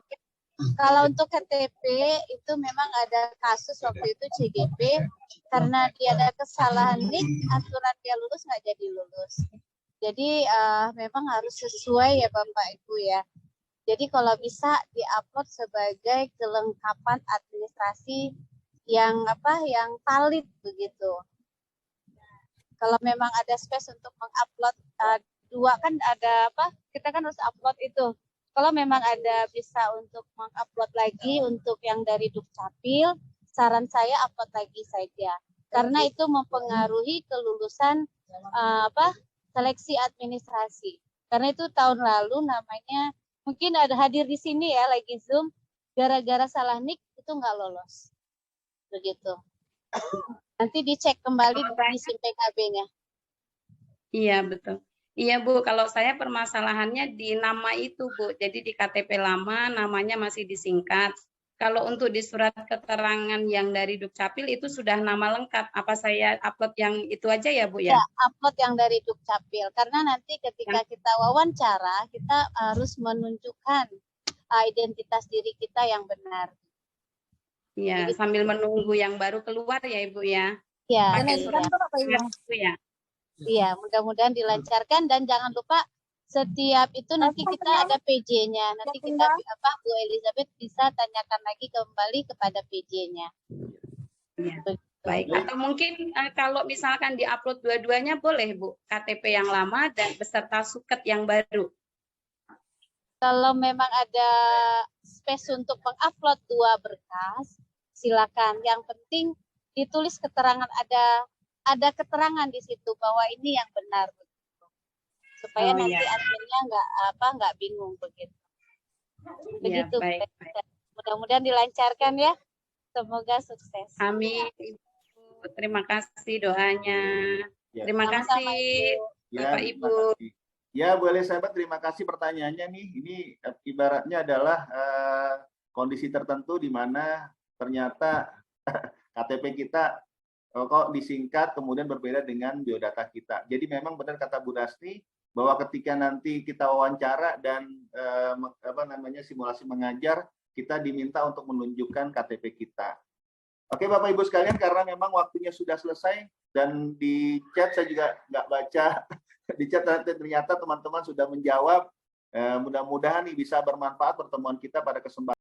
Kalau untuk KTP itu memang ada kasus waktu itu CGP karena dia ada kesalahan nik, aturan dia lulus nggak jadi lulus. Jadi memang harus sesuai ya Bapak Ibu ya. Jadi kalau bisa diupload sebagai kelengkapan administrasi yang valid begitu. Kalau memang ada space untuk mengupload dua kan ada kita kan harus upload itu. Kalau memang ada bisa untuk mengupload lagi untuk yang dari Dukcapil, saran saya upload lagi saja. Karena itu mempengaruhi kelulusan seleksi administrasi. Karena itu tahun lalu namanya mungkin ada hadir di sini ya lagi Zoom, gara-gara salah nik itu nggak lolos. Begitu. Nanti dicek kembali di SIM PKB-nya. Iya, betul. Iya Bu, kalau saya permasalahannya di nama itu Bu, jadi di KTP lama namanya masih disingkat. Kalau untuk di surat keterangan yang dari Dukcapil itu sudah nama lengkap. Apa saya upload yang itu aja ya Bu ya? Ya, upload yang dari Dukcapil. Karena nanti ketika kita wawancara, kita harus menunjukkan identitas diri kita yang benar. Iya, sambil menunggu yang baru keluar ya Ibu ya. Iya. Pakai surat itu ya. Iya, mudah-mudahan dilancarkan dan jangan lupa setiap itu nanti kita ada PJ-nya. Nanti kita Bu Elizabeth bisa tanyakan lagi kembali kepada PJ-nya. Ya, baik. Atau mungkin kalau misalkan diupload dua-duanya boleh Bu, KTP yang lama dan beserta suket yang baru. Kalau memang ada space untuk mengupload 2 berkas, silakan. Yang penting ditulis keterangan ada keterangan di situ bahwa ini yang benar supaya nanti adminnya nggak bingung begitu. Begitu. Ya, baik. Mudah-mudahan dilancarkan ya. Semoga sukses. Amin. Terima kasih doanya. Ya. Terima kasih Bapak Ibu. Ya Bu Elizabeth, terima kasih pertanyaannya nih. Ini ibaratnya adalah kondisi tertentu di mana ternyata KTP kita kok disingkat kemudian berbeda dengan biodata kita. Jadi memang benar kata Bu Dasti bahwa ketika nanti kita wawancara dan simulasi mengajar, kita diminta untuk menunjukkan KTP kita. Oke Bapak Ibu sekalian, karena memang waktunya sudah selesai dan di chat saya juga nggak baca, di chat ternyata teman-teman sudah menjawab. Mudah-mudahan bisa bermanfaat pertemuan kita pada kesempatan